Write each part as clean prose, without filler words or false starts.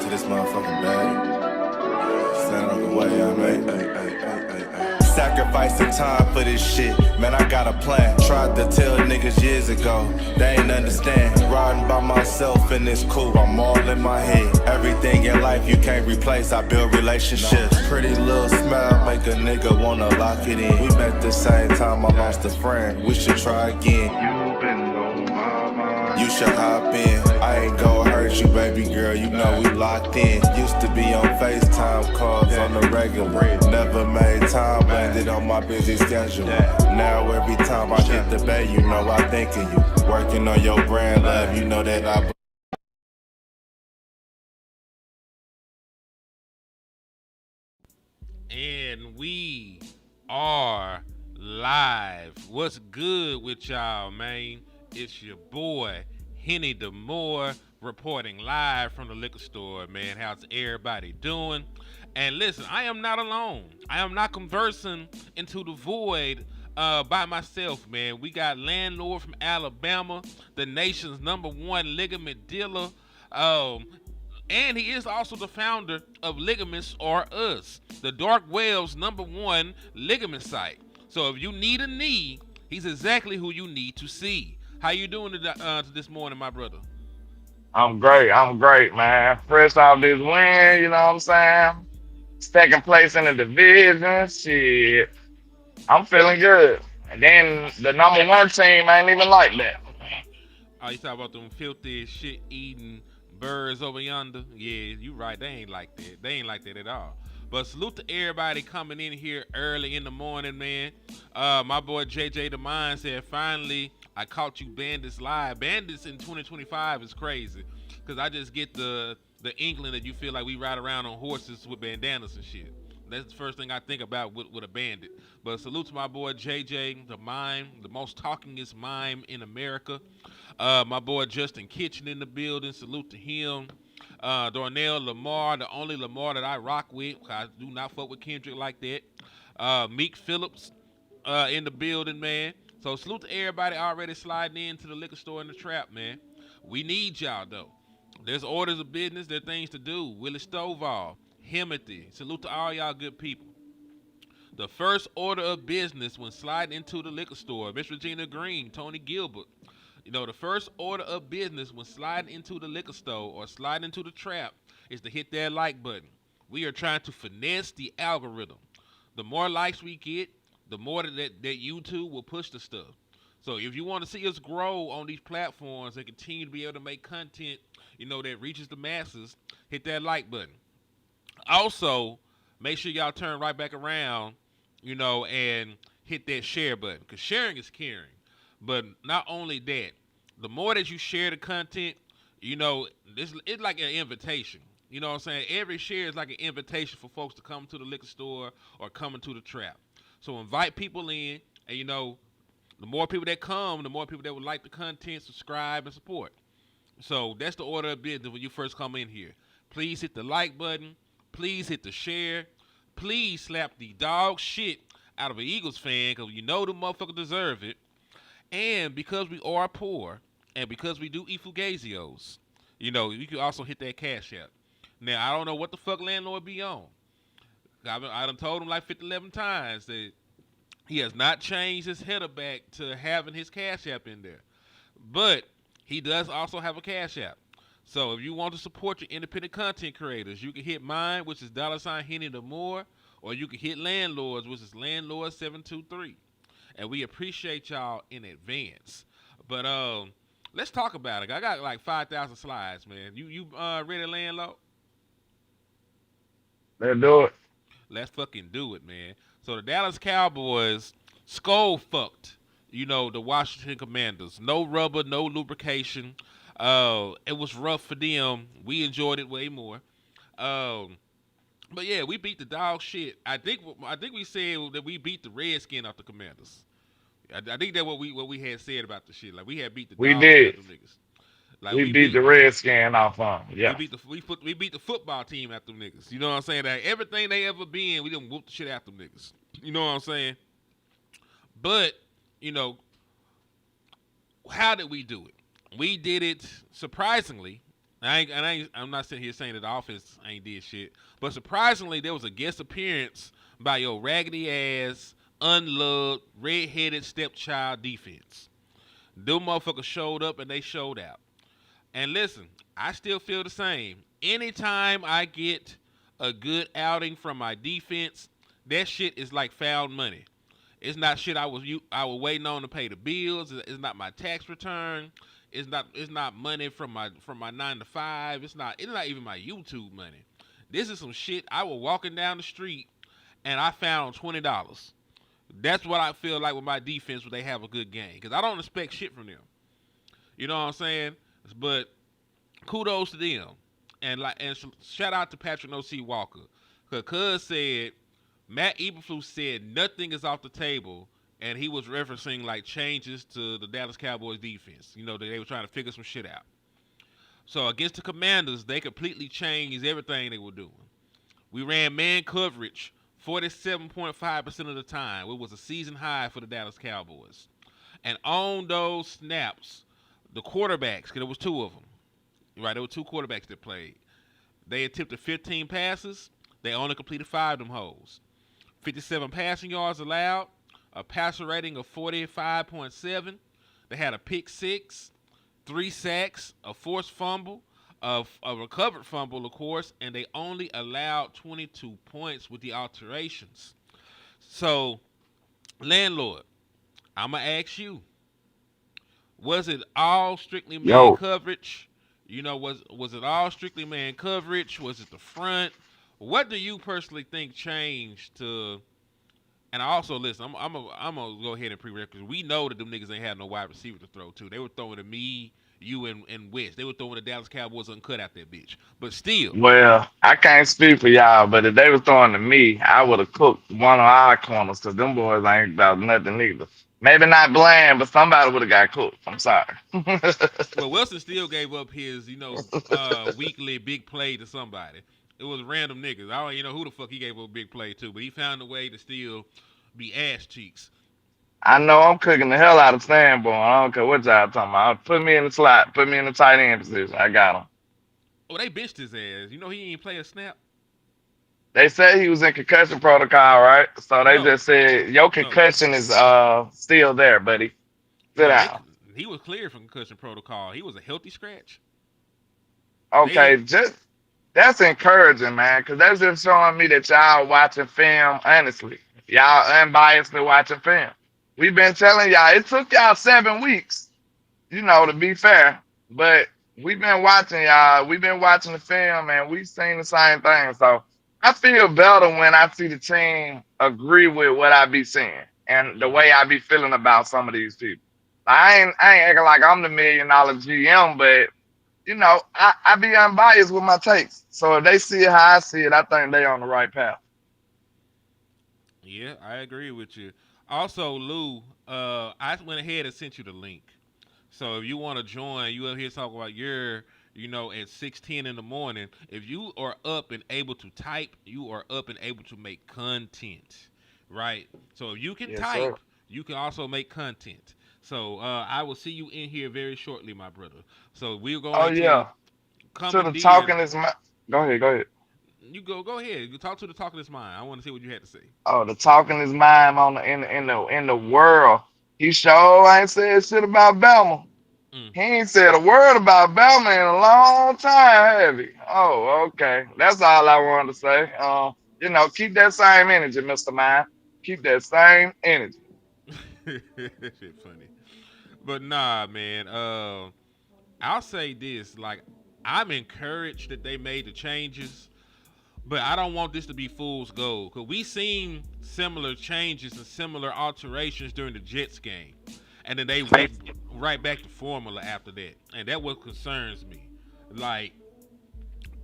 to this motherfucking bag. Stand on the way I made. Sacrificing time for this shit, man, I got a plan. Tried to tell niggas years ago, they ain't understand. Riding by myself and it's cool, I'm all in my head. Everything in life you can't replace, I build relationships. Pretty little smile make a nigga wanna lock it in. We met the same time I lost a friend, we should try again. You been on my mind, you should hop in. I ain't gon' hurt you, baby girl, you know we locked in. Used to be on FaceTime calls on the regular. Never made time, landed on my busy schedule. Now every time I hit the bay, you know I think of you. Working on your brand, love, you know that I... And we are live. What's good with y'all, man? It's your boy, Henny DeMore, reporting live from the liquor store, man. How's everybody doing? And listen, I am not alone. I am not conversing into the void by myself, man. We got Landlord from Alabama, the nation's #1 ligament dealer. And he is also the founder of Ligaments Are Us, the dark web's #1 ligament site. So if you need a knee, he's exactly who you need to see. How you doing this morning, my brother? I'm great, man. Fresh off this win, you know what I'm saying? Second place in the division, shit. I'm feeling good. And then the #1 team ain't even like that. Oh, you talk about them filthy shit eating birds over yonder? Yeah, you right. They ain't like that. They ain't like that at all. But salute to everybody coming in here early in the morning, man. My boy JJ the Mind said, finally, I caught you Bandits live. Bandits in 2025 is crazy. Because I just get the inkling that you feel like we ride around on horses with bandanas and shit. That's the first thing I think about with a bandit. But salute to my boy JJ, the mime, the most talkingest mime in America. My boy Justin Kitchen in the building. Salute to him. Darnell Lamar, the only Lamar that I rock with. I do not fuck with Kendrick like that. Meek Phillips in the building, man. So salute to everybody already sliding into the liquor store in the trap, man. We need y'all though. There's orders of business. There's things to do. Willie Stovall, Himothy. Salute to all y'all good people. The first order of business when sliding into the liquor store, Miss Regina Green, Tony Gilbert. You know, the first order of business when sliding into the liquor store or sliding into the trap is to hit that like button. We are trying to finesse the algorithm. The more likes we get, the more that YouTube will push the stuff. So if you want to see us grow on these platforms and continue to be able to make content, you know, that reaches the masses, hit that like button. Also, make sure y'all turn right back around, you know, and hit that share button. Because sharing is caring. But not only that, the more that you share the content, you know, it's like an invitation. You know what I'm saying? Every share is like an invitation for folks to come to the liquor store or come into the trap. So invite people in, and you know, the more people that come, the more people that would like the content, subscribe, and support. So that's the order of business when you first come in here. Please hit the like button. Please hit the share. Please slap the dog shit out of an Eagles fan because you know the motherfucker deserve it. And because we are poor and because we do eat fugazios, you know, you can also hit that cash app. Now, I don't know what the fuck landlord be on. I done told him like 11 times that he has not changed his header back to having his cash app in there. But he does also have a cash app. So if you want to support your independent content creators, you can hit mine, which is $Henny the More, or you can hit Landlords, which is Landlord723. And we appreciate y'all in advance. But let's talk about it. I got like 5,000 slides, man. You ready, Landlord? Let's do it. Let's fucking do it, man. So the Dallas Cowboys skull fucked, you know, the Washington Commanders. No rubber, no lubrication. It was rough for them. We enjoyed it way more. But yeah, we beat the dog shit. I think we said that we beat the Redskin off the Commanders. I think that's what we had said about the shit. Like we had beat the We dog shit out did. them niggas. Like We we beat beat the Redskin off on 'em. we Yeah. beat we beat the football team after them niggas. You know what I'm saying? That everything they ever been, we done whoop the shit after them niggas. You know what I'm saying? But you know, how did we do it? We did it surprisingly. I'm not sitting here saying that the offense ain't did shit, but surprisingly, there was a guest appearance by your raggedy ass, unloved, red-headed stepchild defense. Them motherfuckers showed up and they showed out. And listen, I still feel the same. Anytime I get a good outing from my defense, that shit is like found money. It's not shit I was waiting on to pay the bills. It's not my tax return. It's not money from my 9 to 5. It's not even my YouTube money. This is some shit I was walking down the street and I found $20. That's what I feel like with my defense when they have a good game because I don't expect shit from them. You know what I'm saying? But kudos to them, and shout out to Patrick No C Walker, cause said Matt Eberflus said nothing is off the table, and he was referencing like changes to the Dallas Cowboys defense. You know that they were trying to figure some shit out. So against the Commanders, they completely changed everything they were doing. We ran man coverage 47.5% of the time. It was a season high for the Dallas Cowboys. And on those snaps, the quarterbacks, because there was two of them, right? There were two quarterbacks that played. They attempted 15 passes. They only completed 5 of them holes. 57 passing yards allowed, a passer rating of 45.7. They had a pick six, 3 sacks, a forced fumble, a recovered fumble, of course, and they only allowed 22 points with the alterations. So, landlord, I'm going to ask you, was it all strictly man Yo, coverage? Was it all strictly man coverage? Was it the front? What do you personally think changed to? And I also listen. I'm gonna go ahead and prerequisite. We know that them niggas ain't had no wide receiver to throw to. They were throwing to me, you, and West. They were throwing the Dallas Cowboys uncut out that bitch. But still, well, I can't speak for y'all, but if they was throwing to me, I would have cooked one of our corners because them boys ain't about nothing either. Maybe not bland, but somebody would have got cooked. I'm sorry. well, Wilson still gave up his, weekly big play to somebody. It was random niggas. I don't even know who the fuck he gave up a big play to, but he found a way to still be ass cheeks. I know I'm cooking the hell out of Sanborn. I don't care what y'all talking about. Put me in the slot. Put me in the tight end position. I got him. Oh, they bitched his ass. He ain't play a snap. They said he was in concussion protocol, right? So they No, just said your no, concussion is still there, buddy. Sit no. down. He was cleared from concussion protocol. He was a healthy scratch. They Okay, just that's encouraging, man, because that's just showing me that y'all watching film honestly. Y'all unbiasedly watching film. We've been telling y'all it took y'all 7 weeks, to be fair. But we've been watching y'all. We've been watching the film, and we've seen the same thing. So I feel better when I see the team agree with what I be seeing and the mm, way I be feeling about some of these people. I ain't acting like I'm the $1 million GM, but I be unbiased with my takes. So if they see it how I see it, I think they on the right path. yeah, I agree with you. Also, Lou, I went ahead and sent you the link. So if you want to join, you up here talking about at 6:10 in the morning. If you are up and able to type, you are up and able to make content, right? So if you can Yes, sir. type, you can also make content. So I will see you in here very shortly, my brother. So we're Oh going to yeah. To the commandeer. talking is my go ahead, go ahead. You go ahead. You talk to the talk of this mind. I want to see what you had to say. Oh, the talking is mine on the world. He sure ain't said shit about Belma. Mm. He ain't said a word about Belma in a long time, have he? Oh, okay. That's all I wanted to say. Keep that same energy, Mr. Mind. Keep that same energy. That shit funny. But nah, man. I'll say this: like, I'm encouraged that they made the changes, but I don't want this to be fool's gold because we seen similar changes and similar alterations during the Jets game, and then they went right back to formula after that, and that what concerns me. Like,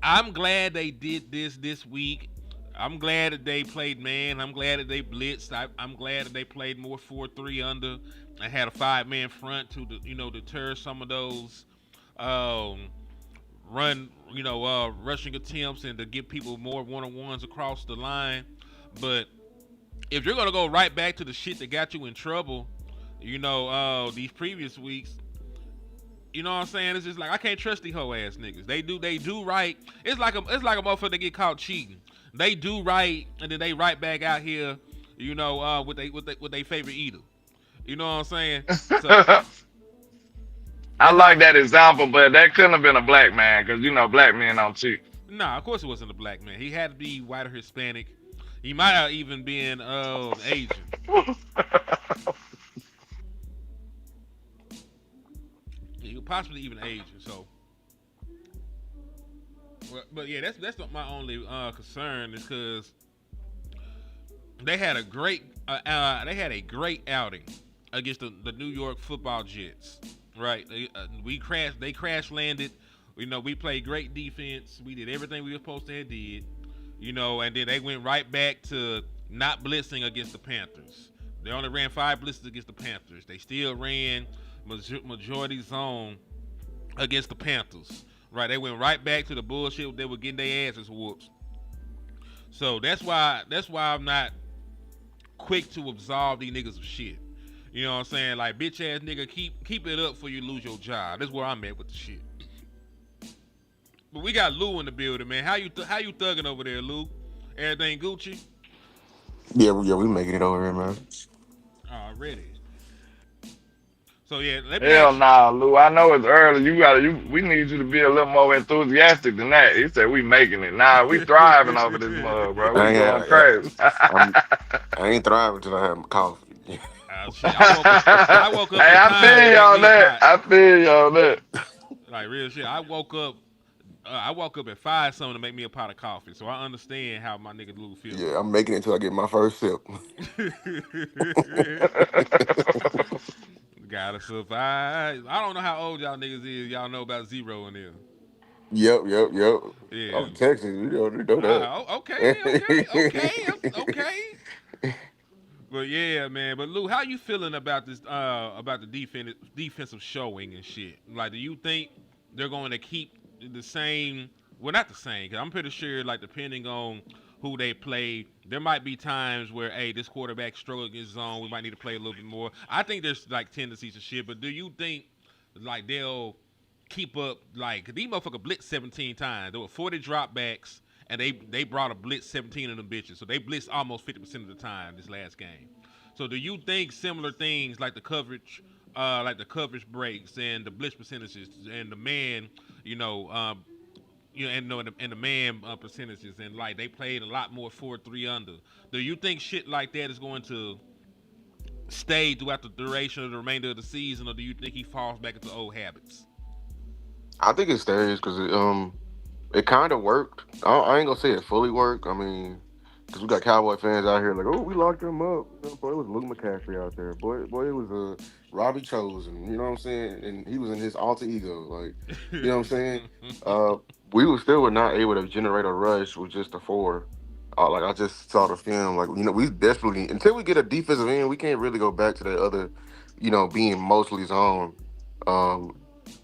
I'm glad they did this week. I'm glad that they played man. I'm glad that they blitzed. I'm glad that they played more 4-3 under and had a 5-man front to deter some of those um, rushing attempts and to get people more one-on-ones across the line. But if you're gonna go right back to the shit that got you in trouble, these previous weeks, You know what I'm saying? It's just like I can't trust these hoe ass niggas. They do right. It's like a motherfucker that get caught cheating. They do right and then they right back out here, with they favorite eater. You know what I'm saying? So I that's how. like that example, but that couldn't have been a black man because black men don't cheat. Nah, of course it wasn't a black man. He had to be white or Hispanic. He might have even been Asian. He could possibly even Asian. So, but yeah, that's not my only concern is because they had a great outing against the New York Football Jets. Right? They crash landed. We played great defense. We did everything we were supposed to have did. And then they went right back to not blitzing against the Panthers. They only ran 5 blitzes against the Panthers. They still ran majority zone against the Panthers. Right? They went right back to the bullshit. They were getting their asses whooped. So that's why I'm not quick to absolve these niggas of shit. You know what I'm saying? Like, bitch ass nigga, keep it up before you lose your job. That's where I'm at with the shit. But we got Lou in the building, man. How you thugging over there, Lou? Everything Gucci? Yeah, we making it over here, man. Already. So yeah, let me Hell ask you. nah, Lou. I know it's early. We need you to be a little more enthusiastic than that. He said we making it. Nah, we thriving over this mug, bro. We I ain't, going I, crazy. I'm, I ain't thriving until I have my coffee. Shit, I woke up Hey, in I time to feel you make on me a that. pot. I feel you on that. Like real shit. I woke up at 5 something to make me a pot of coffee. So I understand how my nigga Lou feeling. Yeah, I'm making it until I get my first sip. Gotta survive. I don't know how old y'all niggas is. Y'all know about zero in there. Yep. Yeah. I'm Texas. You know that. Okay. But yeah, man. But Lou, how you feeling about this? About the defensive showing and shit. Like, do you think they're going to keep the same? Well, not the same. Cause I'm pretty sure, like, depending on who they play, there might be times where, hey, this quarterback struggled against zone. We might need to play a little bit more. I think there's like tendencies and shit. But do you think like they'll keep up? Like, these motherfucker blitzed 17 times. There were 40 dropbacks. And they brought a blitz 17 of them bitches. So they blitzed almost 50% of the time this last game. So do you think similar things like the coverage breaks and the blitz percentages and the man, and the man percentages and like they played a lot more 4-3 under. Do you think shit like that is going to stay throughout the duration of the remainder of the season, or do you think he falls back into old habits? I think it stays because it kind of worked. I ain't gonna say it fully worked. I mean, because we got Cowboy fans out here like, oh, we locked him up. Boy, it was Luke McCaffrey out there. Boy, it was Robbie Chosen. You know what I'm saying? And he was in his alter ego. Like, you know what I'm saying? Uh, we were not able to generate a rush with just a four. Like I just saw the film. Like, we desperately until we get a defensive end, we can't really go back to that other, being mostly zone. Um,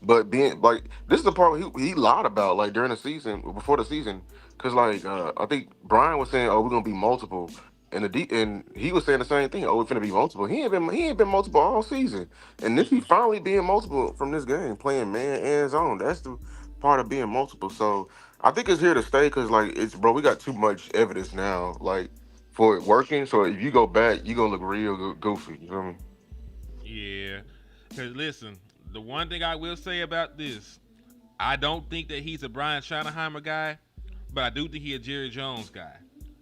but being like this is the part where he lied about like during the season before the season because like I think Brian was saying, oh, we're gonna be multiple, and he was saying the same thing. Oh, we're gonna be multiple. He ain't been multiple all season, and this he finally being multiple from this game, playing man and zone. That's the part of being multiple. So I think it's here to stay because like it's bro, we got too much evidence now like for it working. So if you go back, you gonna look real goofy. You know what I mean? Yeah. Because listen, the one thing I will say about this, I don't think that he's a Brian Schottenheimer guy, but I do think he's a Jerry Jones guy.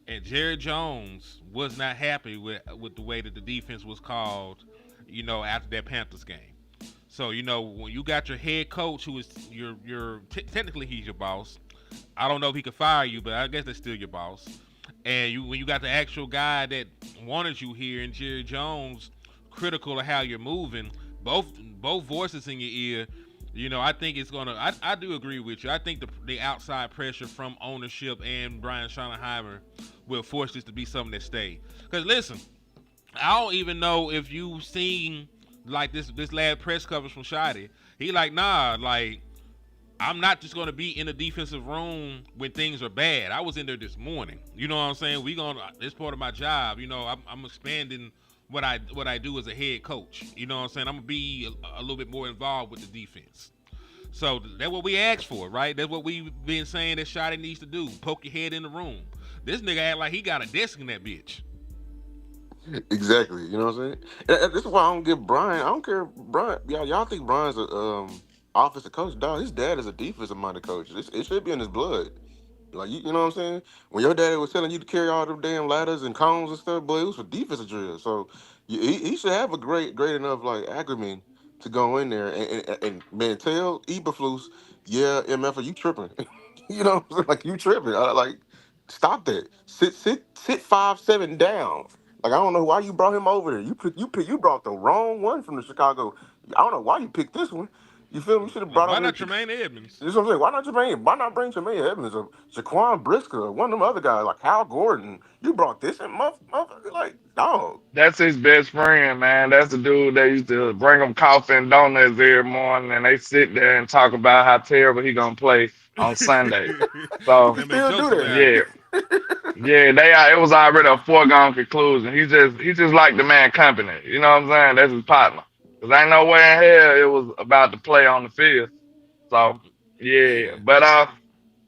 And Jerry Jones was not happy with the way that the defense was called, after that Panthers game. So, when you got your head coach who is technically he's your boss. I don't know if he could fire you, but I guess that's still your boss. And when you got the actual guy that wanted you here and Jerry Jones critical of how you're moving, both voices in your ear, I think it's gonna. I do agree with you. I think the outside pressure from ownership and Brian Schottenheimer will force this to be something that stay. Because listen, I don't even know if you've seen like this last press coverage from Shotty. He like, nah, like I'm not just gonna be in the defensive room when things are bad. I was in there this morning. You know what I'm saying? It's part of my job. I'm expanding what I do as a head coach. You know what I'm saying? I'm gonna be a little bit more involved with the defense. So that's what we asked for, right? That's what we've been saying that Shotty needs to do. Poke your head in the room. This nigga act like he got a desk in that bitch. Exactly. You know what I'm saying? And this is why I don't give Brian. I don't care. Brian, y'all think Brian's a offensive coach? Dog, his dad is a defensive minded coach. It should be in his blood. Like you know what I'm saying? When your daddy was telling you to carry all them damn ladders and cones and stuff, boy, it was for defensive drill. So he should have a great enough like acumen to go in there and man tell Eberflus, yeah, MF, are you tripping? You know what I'm saying? Like you tripping. Like stop that. Sit 5'7" down. Like I don't know why you brought him over there. You brought the wrong one from the Chicago. I don't know why you picked this one. You feel me? You should have brought Why over not there. Tremaine Edmonds? This is what I'm saying. Why not Jermaine? Why not bring Jermaine Evans or Shaquan Brisker or one of them other guys like Hal Gordon? You brought this in, motherfucker. Like, dog. That's his best friend, man. That's the dude that used to bring him coffee and donuts every morning, and they sit there and talk about how terrible he gonna play on Sunday. You So can They make still do jokes that. about it. yeah, yeah, they are. It was already a foregone conclusion. He just like the man company. You know what I'm saying? That's his partner. Cause ain't no way in hell it was about to play on the field. So yeah, Yeah. but I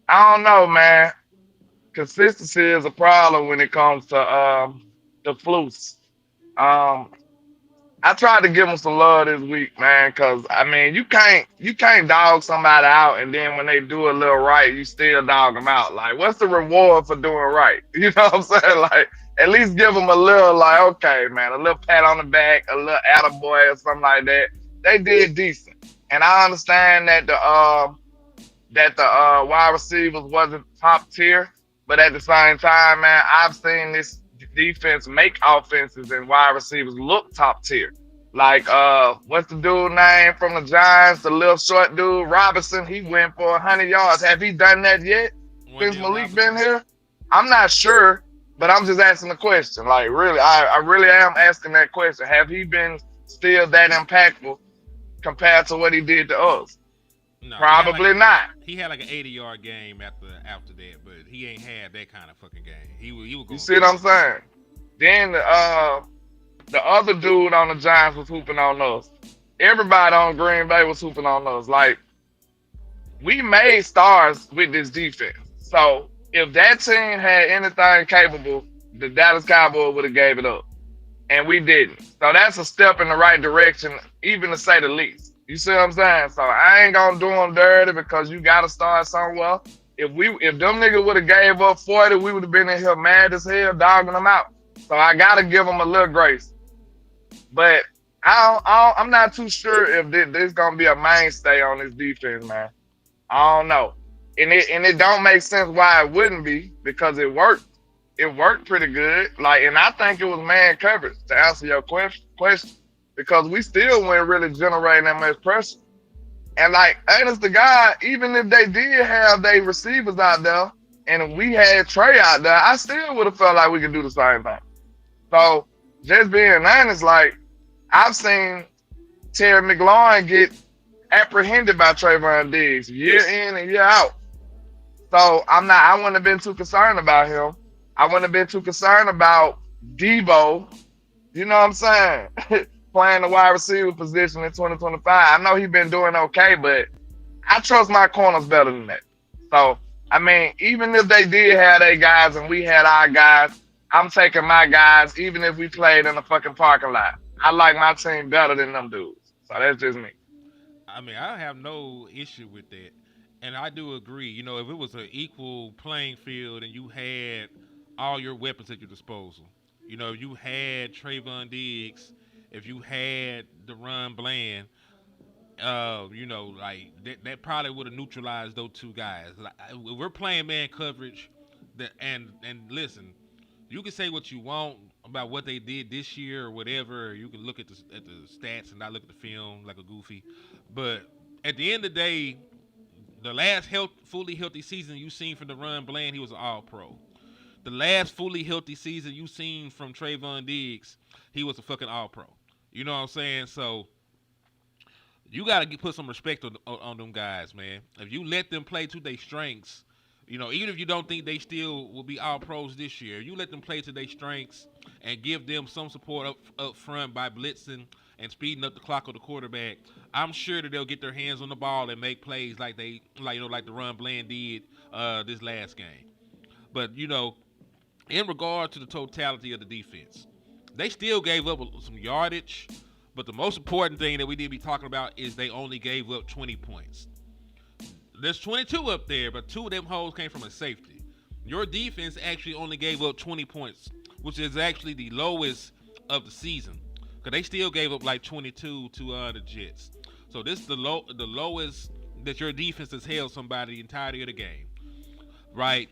don't know, man. Consistency is a problem when it comes to the flus. Um, I tried to give him some love this week, man, because I mean you can't dog somebody out and then when they do a little right, you still dog them out. Like, what's the reward for doing right? You know what I'm saying? Like, at least give them a little, like, okay, man, a little pat on the back, a little attaboy or something like that. They did decent, and I understand that the wide receivers wasn't top tier, but at the same time, man, I've seen this defense make offenses and wide receivers look top tier. Like what's the dude name from the Giants, the little short dude, Robinson, he went for 100 yards. Have he done that yet since Wendell Malik been Robinson. here? I'm not sure, but I'm just asking the question. Like, really, I really am asking that question. Have he been still that impactful compared to what he did to us? No, Probably not. he had like an 80-yard game after that, but he ain't had that kind of fucking game. He was You going see what I'm through. saying? Then the other dude on the Giants was hooping on us. Everybody on Green Bay was hooping on us. Like, we made stars with this defense. So if that team had anything capable, the Dallas Cowboys would have gave it up, and we didn't. So that's a step in the right direction, even to say the least. You see what I'm saying? So I ain't gonna do them dirty because you gotta start somewhere. If them niggas would have gave up 40, we would have been in here mad as hell, dogging them out. So I gotta give them a little grace. But I'm not too sure if this gonna be a mainstay on this defense, man. I don't know. And it don't make sense why it wouldn't be because it worked. It worked pretty good. Like, and I think it was man coverage to answer your question because we still weren't really generating that much pressure. And like, honest to God, even if they did have their receivers out there and we had Trey out there, I still would have felt like we could do the same thing. So just being honest, like, I've seen Terry McLaurin get apprehended by Trayvon Diggs year in and year out. So I wouldn't have been too concerned about him. I wouldn't have been too concerned about Debo. You know what I'm saying? Playing the wide receiver position in 2025. I know he's been doing okay, but I trust my corners better than that. So, I mean, even if they did have their guys and we had our guys, I'm taking my guys, even if we played in the fucking parking lot. I like my team better than them dudes. So that's just me. I mean, I have no issue with that, and I do agree. You know, if it was an equal playing field and you had all your weapons at your disposal, you know, if you had Trayvon Diggs, if you had Deron Bland, you know, like that probably would have neutralized those two guys. Like, we're playing man coverage, and listen, you can say what you want about what they did this year or whatever. Or you can look at the stats and not look at the film like a goofy. But at the end of the day, the last fully healthy season you seen from the Run Bland, he was an All Pro. The last fully healthy season you seen from Trayvon Diggs, he was a fucking All Pro. You know what I'm saying? So you got to put some respect on them guys, man. If you let them play to their strengths, you know, even if you don't think they still will be all pros this year, you let them play to their strengths and give them some support up front by blitzing and speeding up the clock of the quarterback, I'm sure that they'll get their hands on the ball and make plays like the run Bland did this last game. But in regard to the totality of the defense, they still gave up some yardage. But the most important thing that we need to be talking about is they only gave up 20 points. There's 22 up there, but 2 of them holes came from a safety. Your defense actually only gave up 20 points, which is actually the lowest of the season. Because they still gave up like 22 to the Jets. So this is the lowest that your defense has held somebody the entirety of the game. Right?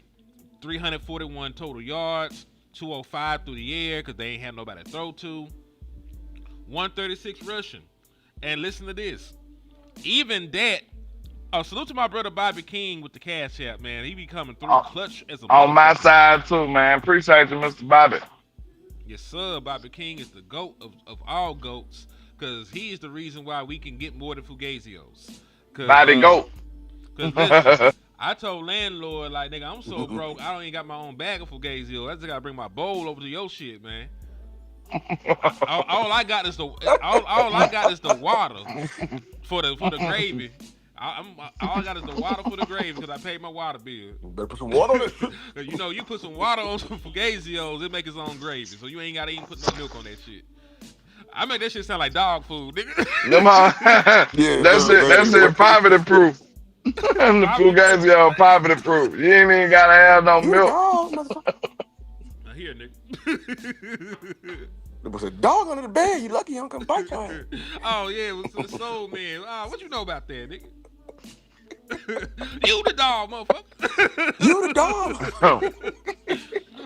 341 total yards, 205 through the air because they ain't had nobody to throw to. 136 rushing. And listen to this. Even that, salute to my brother Bobby King with the cash app, man. He be coming through clutch as a On my motherfucker. side too, man. Appreciate you, Mr. Bobby. Yes, sir. Bobby King is the GOAT of all GOATs because he is the reason why we can get more than Fugazios. Bobby Goat. Because listen, I told landlord, like, nigga, I'm so broke, I don't even got my own bag of Fugazios. I just got to bring my bowl over to your shit, man. All I got is the water for the gravy. All I got is the water for the gravy because I paid my water bill. Better put some water on it. Cause you put some water on some Fugazios, it make its own gravy, so you ain't gotta even put no milk on that shit. I make that shit sound like dog food, nigga. Yeah, That's it. Poverty proof. The Fugazi poverty proof. You ain't even gotta have no You milk. dog, motherfucker. Now here, nigga. There was a dog under the bed. You lucky he don't come bite your ass. Oh yeah, it was the soul man. What you know about that, nigga? You the dog, motherfucker. You the dog.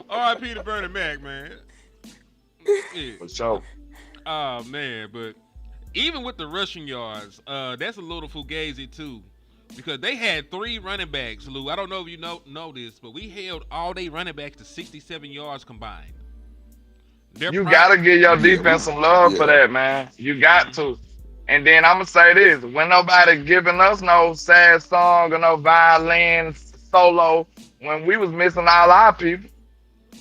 R.I.P. to Bernie Mac, man. Yeah. For sure. Oh man, but even with the rushing yards, that's a little fugazi too, because they had 3 running backs. Lou, I don't know if you know this, but we held all day running backs to 67 yards combined. You gotta give your defense some love for that, man. You got to. And then I'm gonna say this: when nobody giving us no sad song or no violin solo, when we was missing all our people,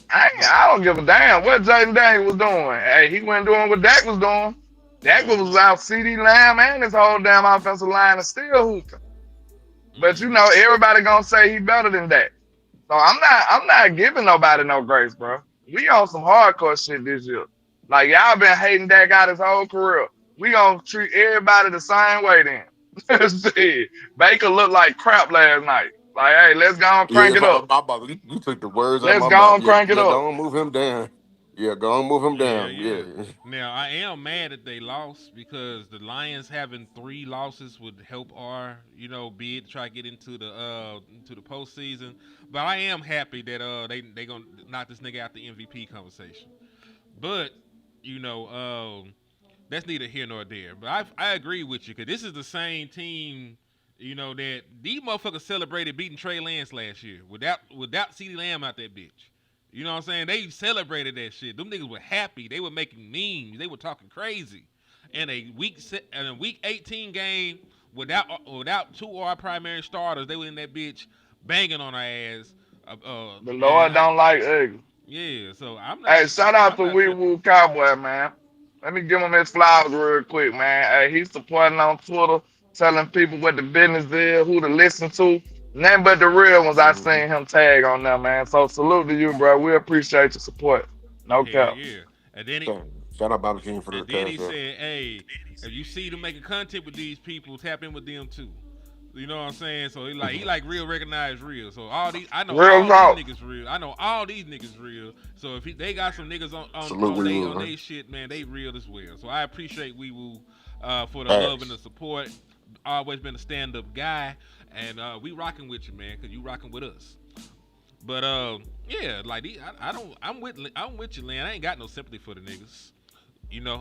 I don't give a damn what Jaden Daniels was doing. Hey, he wasn't doing what Dak was doing. Dak was out CD Lamb and his whole damn offensive line is still hooping. But everybody gonna say he better than Dak. So I'm not giving nobody no grace, bro. We on some hardcore shit this year. Like y'all been hating Dak out his whole career. We gonna treat everybody the same way then. See, Baker looked like crap last night. Like, hey, let's go and crank it up. You took the words out Let's of my go mouth. and crank it up. Go and move him down. Yeah, go and move him down. Yeah. Now I am mad that they lost because the Lions having 3 losses would help our bid to try to get into the postseason. But I am happy that they gonna knock this nigga out the MVP conversation. But that's neither here nor there. But I agree with you because this is the same team. That these motherfuckers celebrated beating Trey Lance last year without CeeDee Lamb out that bitch. You know what I'm saying? They celebrated that shit. Them niggas were happy. They were making memes. They were talking crazy. In a week 18 game without 2 of our primary starters, they were in that bitch banging on our ass. The Lord don't like ugly. Yeah, so I'm not. Hey, shout out to Wee Woo Cowboy, man. Let me give him his flowers real quick, man. Hey, he's supporting on Twitter, telling people what the business is, who to listen to. Nothing but the real ones I seen him tag on there, man. So salute to you, bro. We appreciate your support. No cap. Yeah. And then Shout out Bobby King for the he said, hey, if you see them making content with these people, tap in with them too. You know what I'm saying? So he like real recognized real. So I know all these niggas real. I know all these niggas real. So if they got some niggas on they shit, man, they real as well. So I appreciate Wee Woo for the love and the support. Always been a stand-up guy. And we rocking with you, man, because you rocking with us. But yeah, like I'm with you, Lynn. I ain't got no sympathy for the niggas.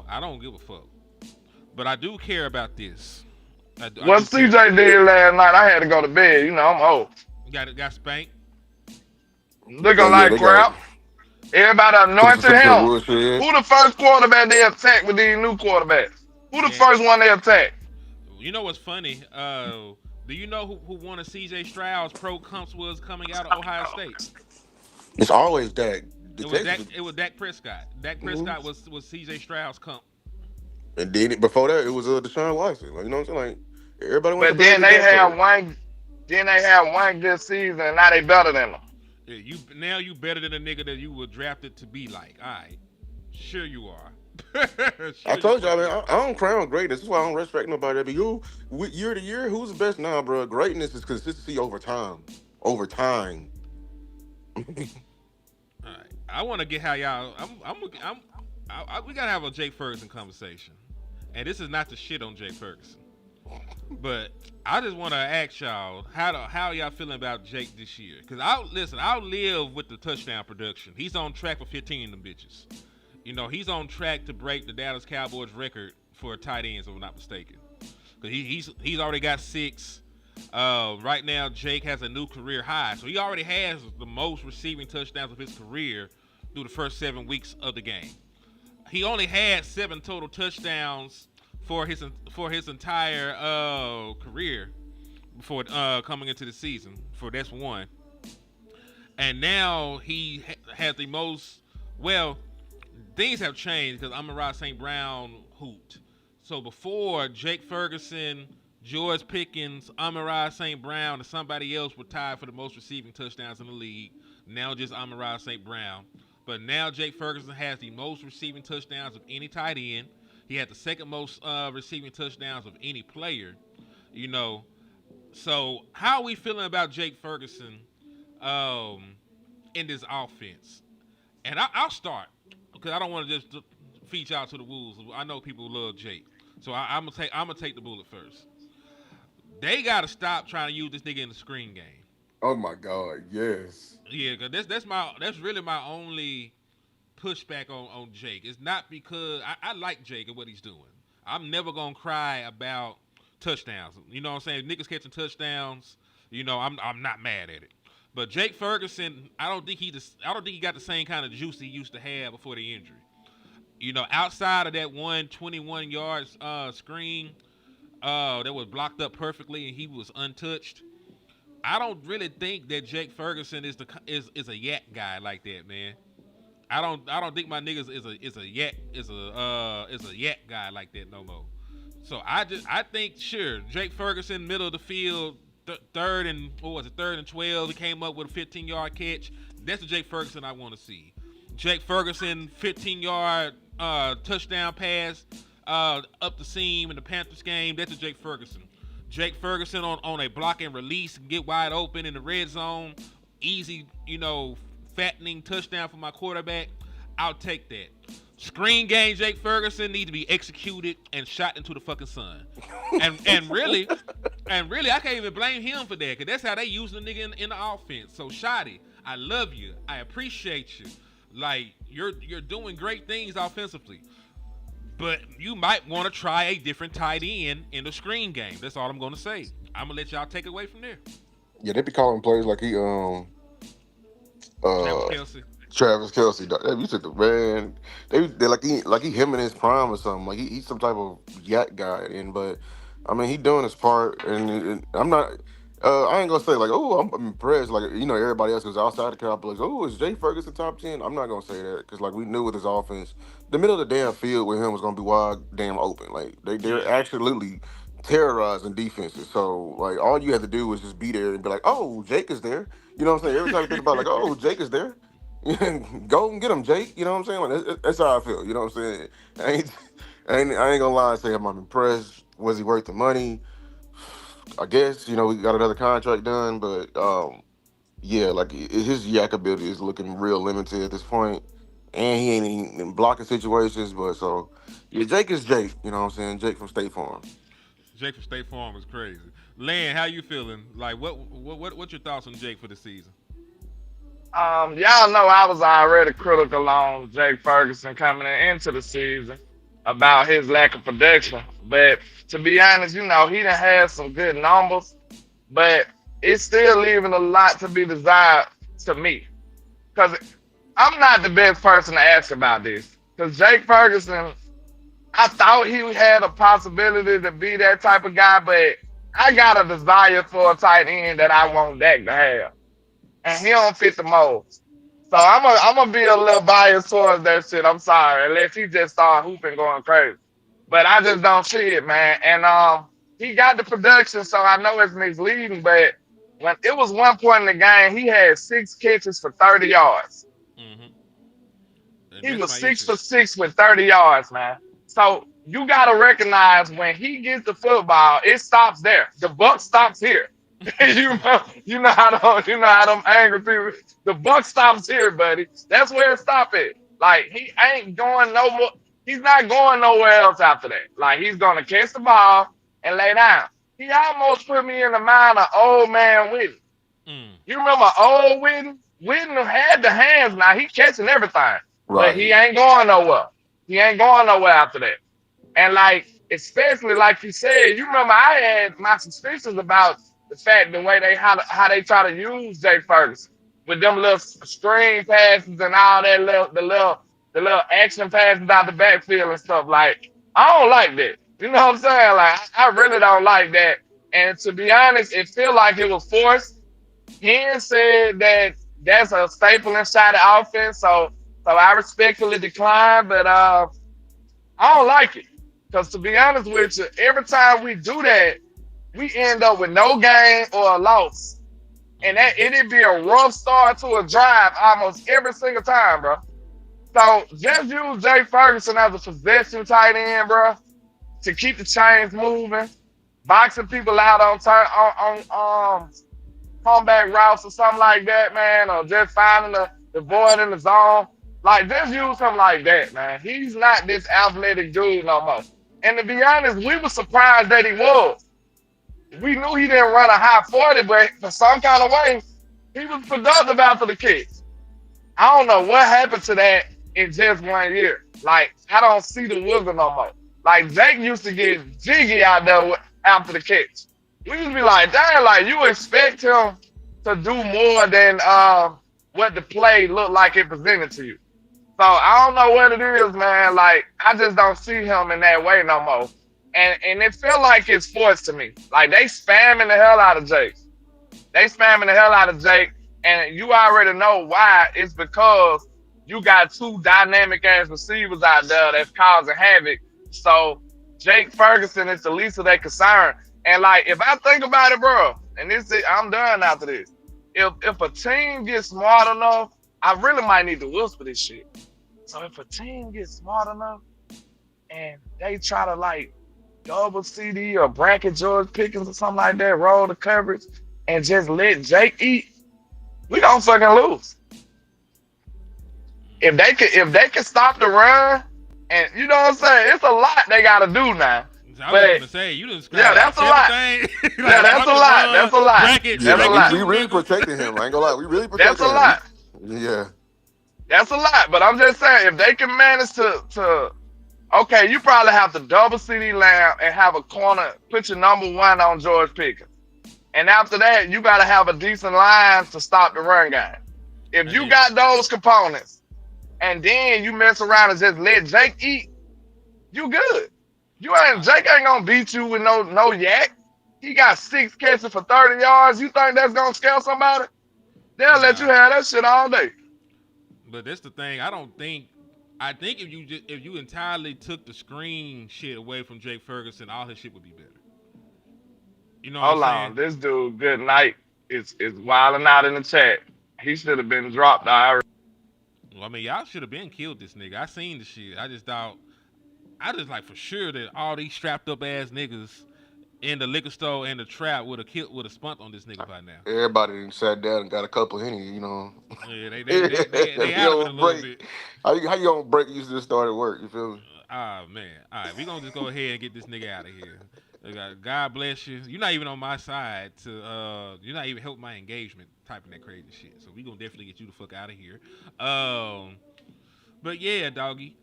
I don't give a fuck. But I do care about this. What CJ did last night, I had to go to bed. I'm old. Got spanked. Looking like crap. Everybody anointed him. Who the first quarterback they attacked with these new quarterbacks? Who the first one they attacked? You know what's funny? Do you know who one of C.J. Stroud's pro comps was coming out of Ohio State? It's always Dak. It was Dak Prescott. Dak Prescott was C.J. Stroud's comp. And then before that, it was Deshaun Watson. Like, you know what I'm saying? Like everybody want to But compare him to Dak Prescott. then they have one good season, and now they better than them. Yeah, you better than a nigga that you were drafted to be like. All right, sure you are. I Sure you told y'all, man, fucking are. I don't crown greatness. That's why I don't respect nobody. But year to year, who's the best now, bro? Greatness is consistency over time. Over time. All right, I want to get how y'all. We gotta have a Jake Ferguson conversation, and this is not to shit on Jake Ferguson, but I just want to ask y'all how y'all feeling about Jake this year? Cause I'll live with the touchdown production. He's on track for 15 of them bitches. You know, he's on track to break the Dallas Cowboys record for tight ends, if I'm not mistaken. Cause he's already got 6. Right now, Jake has a new career high, so he already has the most receiving touchdowns of his career through the first 7 weeks of the game. He only had 7 total touchdowns for his entire career before coming into the season. For that's one, and now he has the most. Well, things have changed because Amon-Ra St. Brown hooped. So before Jake Ferguson, George Pickens, Amon-Ra St. Brown, and somebody else were tied for the most receiving touchdowns in the league. Now just Amon-Ra St. Brown. But now Jake Ferguson has the most receiving touchdowns of any tight end. He had the second most receiving touchdowns of any player. You know, so how are we feeling about Jake Ferguson um, in this offense? And I'll start because I don't want to just feed y'all to the wolves. I know people love Jake, so I'm gonna take the bullet first. They gotta stop trying to use this nigga in the screen game. Oh my God, yes. Yeah, cause that's really my only pushback on Jake. It's not because I like Jake and what he's doing. I'm never gonna cry about touchdowns. You know what I'm saying? Niggas catching touchdowns. You know, I'm not mad at it. But Jake Ferguson, I don't think he got the same kind of juice he used to have before the injury. You know, outside of that 121 yards screen that was blocked up perfectly and he was untouched. I don't really think that Jake Ferguson is a yak guy like that, man. I don't think my niggas is a yak guy like that no more. So I think sure Jake Ferguson middle of the field third and what was it 3rd and 12 he came up with a 15-yard catch. That's the Jake Ferguson I want to see. Jake Ferguson 15-yard touchdown pass up the seam in the Panthers game. That's the Jake Ferguson. Jake Ferguson on a block and release and get wide open in the red zone. Easy, fattening touchdown for my quarterback. I'll take that. Screen game Jake Ferguson need to be executed and shot into the fucking sun. And really, I can't even blame him for that, because that's how they use the nigga in the offense. So Shotty, I love you. I appreciate you. Like, you're doing great things offensively. But you might want to try a different tight end in the screen game. That's all I'm gonna say. I'm gonna let y'all take it away from there. Yeah, they be calling plays like he Travis uh Kelsey. Travis Kelsey. You said the man. They like he him in his prime or something. Like he's some type of yak guy. And but I mean he doing his part. And I'm not. I ain't gonna say like, oh, I'm impressed. Like everybody else is outside the Cowboys. Oh, is Jay Ferguson top 10? I'm not gonna say that because like we knew with his offense, the middle of the damn field with him was gonna be wide damn open. Like they're Yeah. absolutely terrorizing defenses. So like all you have to do is just be there and be like, oh, Jake is there. You know what I'm saying? Every time you think about like, oh, Jake is there. Go and get him, Jake. You know what I'm saying? Like, that's how I feel. You know what I'm saying? I ain't gonna lie and say I'm impressed. Was he worth the money? I guess we got another contract done, but yeah, like his yak ability is looking real limited at this point, and he ain't even in blocking situations. But so yeah, Jake is Jake. You know what I'm saying? Jake from State Farm. Jake from State Farm is crazy. Lan, how you feeling? Like, what's your thoughts on Jake for the season? Y'all know I was already critical on Jake Ferguson coming into the season about his lack of production. But to be honest, he done had some good numbers, but it's still leaving a lot to be desired to me. Because I'm not the best person to ask about this. Because Jake Ferguson, I thought he had a possibility to be that type of guy, but I got a desire for a tight end that I want Dak to have. And he don't fit the mold. So I'm gonna be a little biased towards that shit. I'm sorry, unless he just start hooping going crazy. but I just don't see it, man. And he got the production, so I know it's misleading. But when it was one point in the game, he had 6 catches for 30 yards. Hmm. And He that's was my six issue. for six with 30 yards, man. So you gotta recognize when he gets the football, it stops there. The buck stops here. You know how them angry people. The buck stops here, buddy. That's where it stop it. Like he ain't going no more. He's not going nowhere else after that. Like he's gonna catch the ball and lay down. He almost put me in the mind of old man Whitney. Mm. You remember old Whitney? Whitney had the hands now. He catching everything. But he Right. ain't going nowhere. He ain't going nowhere after that. And like, especially like you said, you remember I had my suspicions about the fact the way they how they try to use Jay Ferguson with them little screen passes and all that little action passes out the backfield and stuff. Like, I don't like that. You know what I'm saying? Like, I really don't like that. And to be honest, it feel like it was forced. He said that that's a staple inside the offense, so I respectfully decline, but I don't like it. Because to be honest with you, every time we do that, we end up with no gain or a loss. And that Hmm. it'd be a rough start to a drive almost every single time, bro. So just use Jay Ferguson as a possession tight end, bro, to keep the chains moving, boxing people out on turn on comeback routes or something like that, man, or just finding the void in the zone. Like, just use him like that, man. He's not this athletic dude no more. And to be honest, we were surprised that he was. We knew he didn't run a high 40, but for some kind of way, he was productive after the kicks. I don't know what happened to that in just 1 year. Like, I don't see the wiggle no more. Like, Jake used to get jiggy out there after the catch. We used to be like, damn, like, you expect him to do more than what the play looked like it presented to you. So I don't know what it is, man. Like, I just don't see him in that way no more. And it feel like it's forced to me. Like, they spamming the hell out of Jake. They spamming the hell out of Jake, and you already know why. It's because you got two dynamic ass receivers out there that's causing havoc. So Jake Ferguson is the least of their concern. And like, if I think about it, bro, and I'm done after this. If a team gets smart enough, I really might need to whisper this shit. So if a team gets smart enough and they try to like double CD or bracket George Pickens or something like that, roll the coverage and just let Jake eat, we gonna fucking lose. If they could stop the run, and you know what I'm saying, it's a lot they gotta do now. So I was just But gonna say you yeah, described like that's a seven lot. things. Yeah, Like that's stop a the lot. run, That's a lot. Yeah, That's a bracket lot. we two really niggas. protecting him. I ain't gonna lie, we really That's a protecting him. lot. Yeah. That's a lot. But I'm just saying, if they can manage to okay, you probably have to double CD Lamb and have a corner, put your number one on George Pickens. And after that, you got to have a decent line to stop the run game. If And you then got those components, and then you mess around and just let Jake eat, you good. You ain't uh, Jake ain't gonna beat you with no yak. He got 6 catches for 30 yards. You think that's gonna scare somebody? They'll let you nah, have that shit all day. but that's the thing. I don't think. I think if you entirely took the screen shit away from Jake Ferguson, all his shit would be better. You know what I'm Hold saying? on, this dude, good night, is wilding out in the chat. He should have been dropped already. Well, I mean, y'all should have been killed this nigga. I seen the shit. I just thought, I just like for sure that all these strapped up ass niggas in the liquor store and the trap would have spunt on this nigga by now. Everybody done sat down and got a couple henny, you know. Yeah, they You out of it a don't little break. bit. How you gonna break? You just started work. You feel me? Ah man, all right, we gonna just go ahead and get this nigga out of here. God bless you. You're not even on my side to you're not even helping my engagement typing that crazy shit. So we gonna definitely get you the fuck out of here. Um, but yeah, doggy,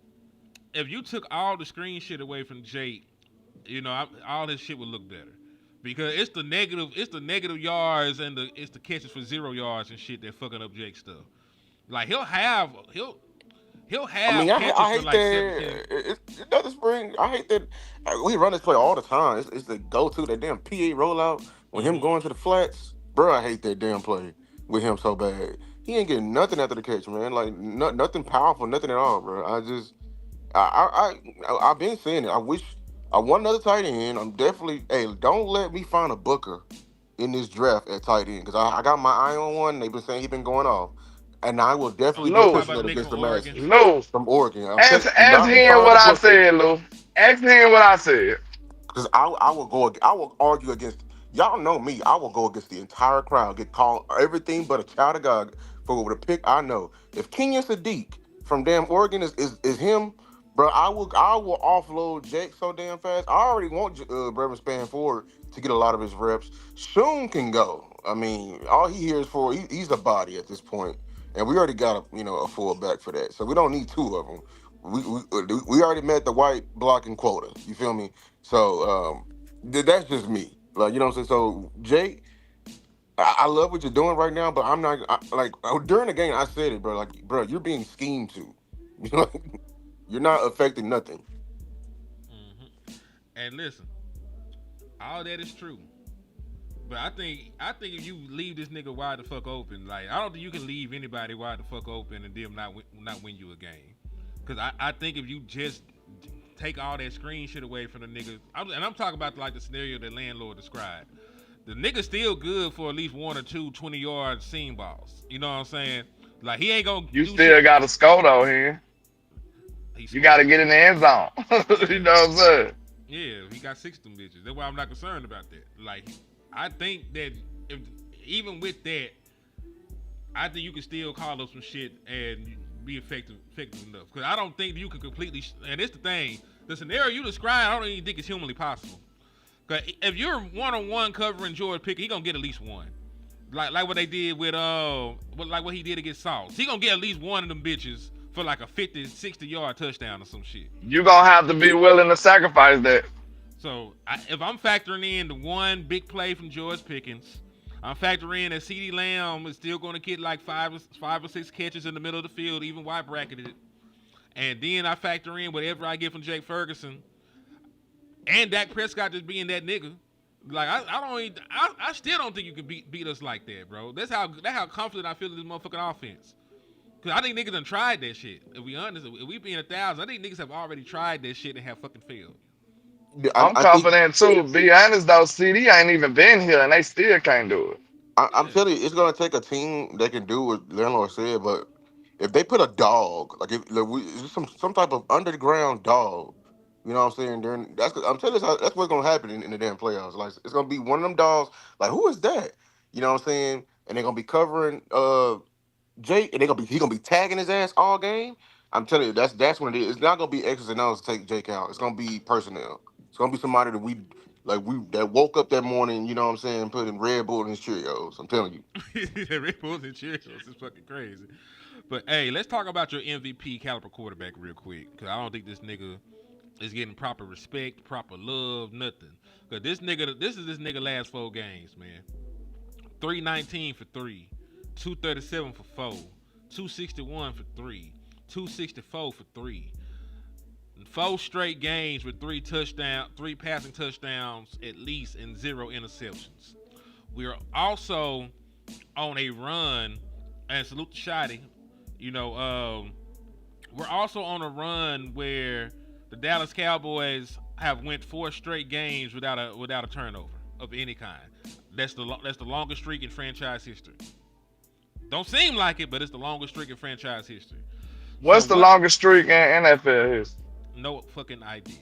if you took all the screen shit away from Jake, all this shit would look better. Because it's the negative yards and it's the catches for 0 yards and shit that fucking up Jake's stuff. Like he'll I mean, have catches I for hate like 17. that. It doesn't spring. I hate that. We run this play all the time. It's the go to that damn PA rollout with him Mm-hmm. going to the flats. Bro, I hate that damn play with him so bad. He ain't getting nothing after the catch, man. Like nothing powerful, nothing at all, bro. I've been saying it. I wish I want another tight end. I'm definitely. Hey, don't let me find a Booker in this draft at tight end because I got my eye on one. They've been saying he's been going off, and I will Oh, definitely be you talk Lou, about pushing the it nigga against from the Oregon? masses Lou, from Oregon. I'm telling ask you, do ask not be him finding what a I Booker. said, Lou. Ask him what I said. Because I will go. I will argue against. Y'all know me. I will go against the entire crowd. Get called everything but a child of God for the pick. I know if Kenyon Sadiq from damn Oregon is him, bro. I will offload Jake so damn fast. I already want Brevin Span Ford to get a lot of his reps. Shun can go. I mean, all he here is for he's a body at this point, and we already got a full back for that. So we don't need two of them. We already met the white blocking quota. You feel me? So that's just me. Like you know what I'm saying. So Jake, I love what you're doing right now, but I'm not like during the game. I said it, bro. Like, bro, you're being schemed to. You know, you're not affecting nothing. And listen, all that is true. But I think if you leave this nigga wide the fuck open, like I don't think you can leave anybody wide the fuck open and them not win you a game. Cause I think if you just take all that screen shit away from the nigga, and I'm talking about like the scenario that landlord described. The nigga still good for at least one or two 20-yard seam balls. You know what I'm saying? Like he ain't gonna You do shit. still got a Scoto here. He You got to scores. get in the end zone. You Yeah, know what I'm saying? yeah. He got six of them bitches. That's why I'm not concerned about that. Like I think that if even with that, I think you can still call up some shit and be effective enough. Because I don't think you can completely. And it's the thing. The scenario you described, I don't even think it's humanly possible. Because if you're one-on-one covering George Pickens, he gonna get at least one. Like what they did like what he did against Sauce. He gonna get at least one of them bitches for like a 50, 60-yard touchdown or some shit. You going to have to be willing to sacrifice that. So if I'm factoring in the one big play from George Pickens, I'm factoring in that CeeDee Lamb is still going to get like five or six catches in the middle of the field, even wide bracketed. And then I factor in whatever I get from Jake Ferguson and Dak Prescott just being that nigga. Like I don't even, I still don't think you can beat us like that, bro. That's how confident I feel in this motherfucking offense. Cause I think niggas done tried that shit. If we honest, if we being 1,000, I think niggas have already tried that shit and have fucking failed. Yeah, I'm I think confident too. Be honest though, CD ain't even been here and they still can't do it. I'm Yeah. telling you, it's gonna take a team that can do what landlord said. But if they put a dog, like if like just some type of underground dog, you know what I'm saying? During I'm telling you, that's what's gonna happen in the damn playoffs. Like it's gonna be one of them dogs. Like who is that? You know what I'm saying? And they're gonna be covering Jake, and he gonna be tagging his ass all game. I'm telling you, that's when it is. It's not gonna be X's and O's to take Jake out. It's gonna be personnel. It's gonna be somebody we that woke up that morning. You know what I'm saying? Putting Red Bull in his Cheerios. I'm telling you. Red Bulls and Cheerios is fucking crazy. But hey, let's talk about your MVP caliber quarterback real quick, cause I don't think this nigga is getting proper respect, proper love, nothing. Cause this is this nigga last 4 games, man. 319 for three, 237 for four, 261 for three, 264 for three. 4 straight games with three passing touchdowns at least, and 0 interceptions. We are also on a run, and salute to Shotty. You know, we're also on a run where the Dallas Cowboys have went 4 straight games without a turnover of any kind. That's the longest streak in franchise history. Don't seem like it, but it's the longest streak in franchise history. So What's the what? longest streak in NFL history? No fucking idea.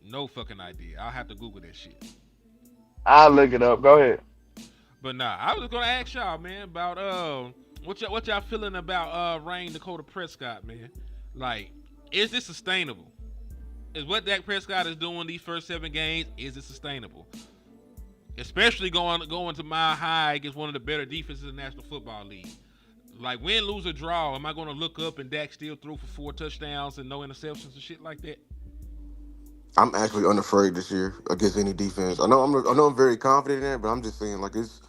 No fucking idea. I'll have to Google that shit. I'll look it up. Go ahead. But nah, I was gonna ask y'all, man, about what y'all feeling about Rain Dakota Prescott, man. Like, is this sustainable? Is what Dak Prescott is doing these first 7 games, is it sustainable? Especially going to Mile High against one of the better defenses in the National Football League. Like, win, lose, or draw, am I gonna look up and Dak still threw for 4 touchdowns and no interceptions and shit like that? I'm actually unafraid this year against any defense. I know I'm very confident in it, but I'm just saying like it's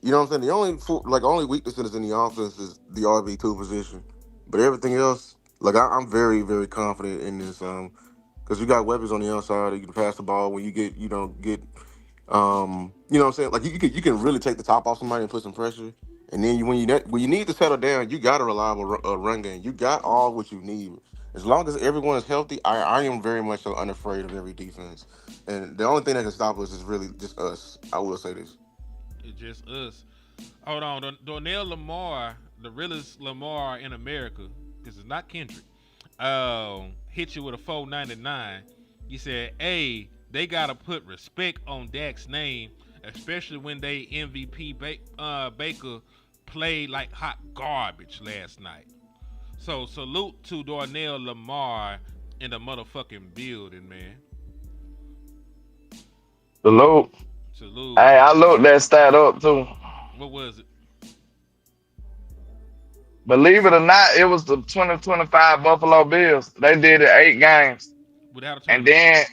you know what I'm saying. The only weaknesses in the offense is the RB2 position, but everything else like I'm very very confident in this because you got weapons on the outside. You can pass the ball when you get you know what I'm saying. Like you can really take the top off somebody and put some pressure. And then when you need to settle down, you got a reliable run game. You got all what you need. As long as everyone is healthy, I am very much so unafraid of every defense. And the only thing that can stop us is really just us. I will say this. It's just us. Hold on, Donnell Lamar, the realest Lamar in America, because it's not Kendrick. Hit you with a 499. He said, "Hey, they gotta put respect on Dak's name, especially when they MVP Baker played like hot garbage last night." So salute to Darnell Lamar in the motherfucking building, man. Salute. Salute. Hey, I looked that stat up too. What was it? Believe it or not, it was the 2025 Buffalo Bills. They did it 8 games. Without a And turnover. then,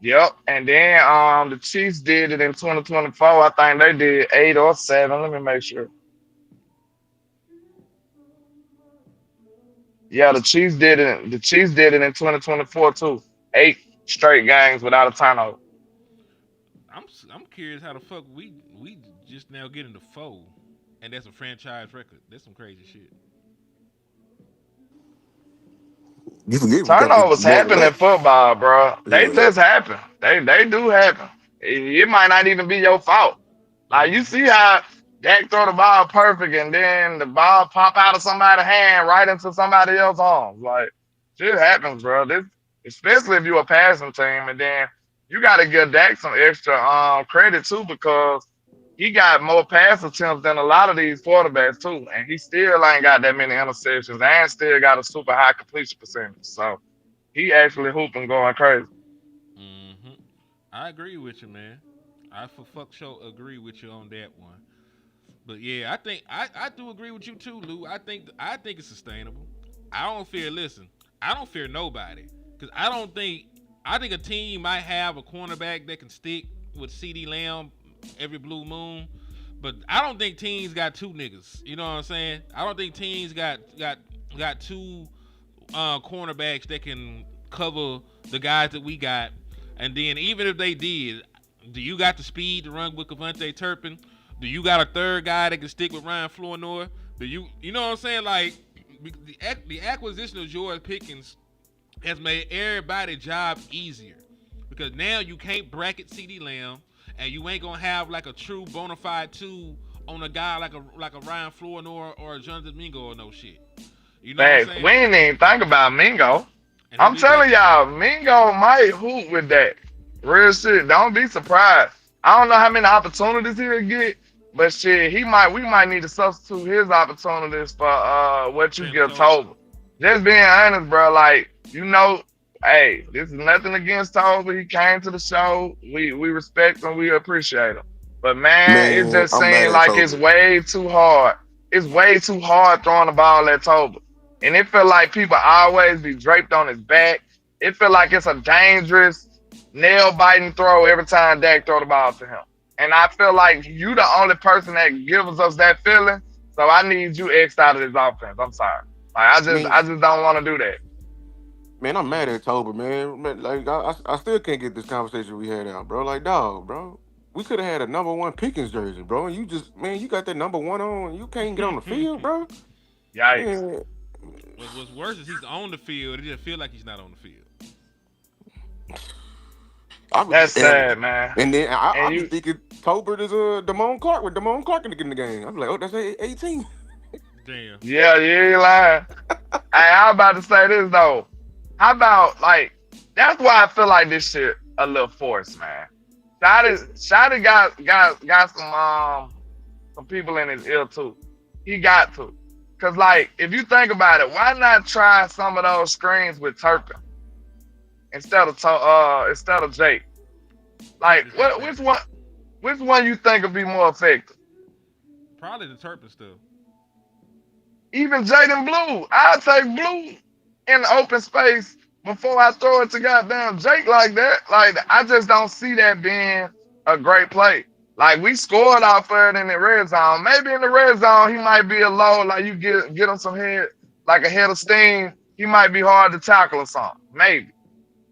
yep, and then the Chiefs did it in 2024. I think they did 8 or 7. Let me make sure. Yeah, the Chiefs did it. The Chiefs did it in 2024 too. 8 straight games without a turnover. I'm curious how the fuck we just now getting the four, and that's a franchise record. That's some crazy shit. You forget we got this Turnovers Mark happen in Lex. football, bro. They Yeah. just happen. They do happen. It might not even be your fault. Like you Hmm. see how Dak throw the ball perfect and then the ball pop out of somebody's hand right into somebody else's arms. Like shit happens, bro. This especially if you're a passing team, and then you got to give Dak some extra credit too because he got more pass attempts than a lot of these quarterbacks too, and he still ain't got that many interceptions and still got a super high completion percentage. So he actually hooping going crazy. Hmm. I agree with you, man. I for fuck sure agree with you on that one. But yeah, I think I do agree with you too, Lou. I think it's sustainable. I don't fear. Listen, I don't fear nobody because I think a team might have a cornerback that can stick with CD Lamb every blue moon, but I don't think teams got two niggas. You know what I'm saying? I don't think teams got two cornerbacks that can cover the guys that we got. And then even if they did, do you got the speed to run with Cavante Turpin? Do you got a third guy that can stick with Ryan Flournoy? You know what I'm saying? Like the acquisition of George Pickens has made everybody's job easier because now you can't bracket CD Lamb, and you ain't gonna have like a true bona fide two on a guy like a Ryan Flournoy or a Jonathan Mingo or no shit. You know what I'm Facts. saying? We ain't even think about Mingo. And he'll I'm be back telling this year. y'all, Mingo might hoop with that. Real shit. Don't be surprised. I don't know how many opportunities he'll get, but shit, we might need to substitute his opportunities for what you Sam give Toll. Toba. Just being honest, bro. Like, hey, this is nothing against Toba. He came to the show. We respect him, we appreciate him. But man, it Man, just I'm mad seems at like it's Toby. way too hard. It's way too hard throwing the ball at Toba. And it feel like people always be draped on his back. It feel like it's a dangerous nail biting throw every time Dak throw the ball to him. And I feel like you the only person that gives us that feeling. So I need you X out of this offense. I'm sorry. Like I mean, I just don't want to do that. man, I'm mad Mm. at Toby, man. Like, I still can't get this conversation we had out, bro. Like, dog, bro. We could have had a number one Pickens jersey, bro. And you just, man, you got that number one on. You can't get on the field, bro. Yikes. Man, What's worse is he's on the field. It just feel like he's not on the field. I was, That's sad, man. and then I And be you thinking Tolbert is Damone Clark with Damone Clark in the game. I'm like, oh, that's 18. Damn. yeah, you ain't lying. Hey, I'm about to say this though. How about like that's why I feel like this shit a little forced, man. Shotty got some people in his ear too. He got to. Cause like if you think about it, why not try some of those screens with Turpin instead of Jake? Probably Like the same what thing. which one you think would be more effective? Probably the Turpin stuff. Even Jaden Blue, I'll take Blue in the open space before I throw it to goddamn Jake like that. Like I just don't see that being a great play. Like we scored off of it in the red zone. Maybe in the red zone he might be a low, like you get him some head, like a head of steam. He might be hard to tackle or something. Maybe,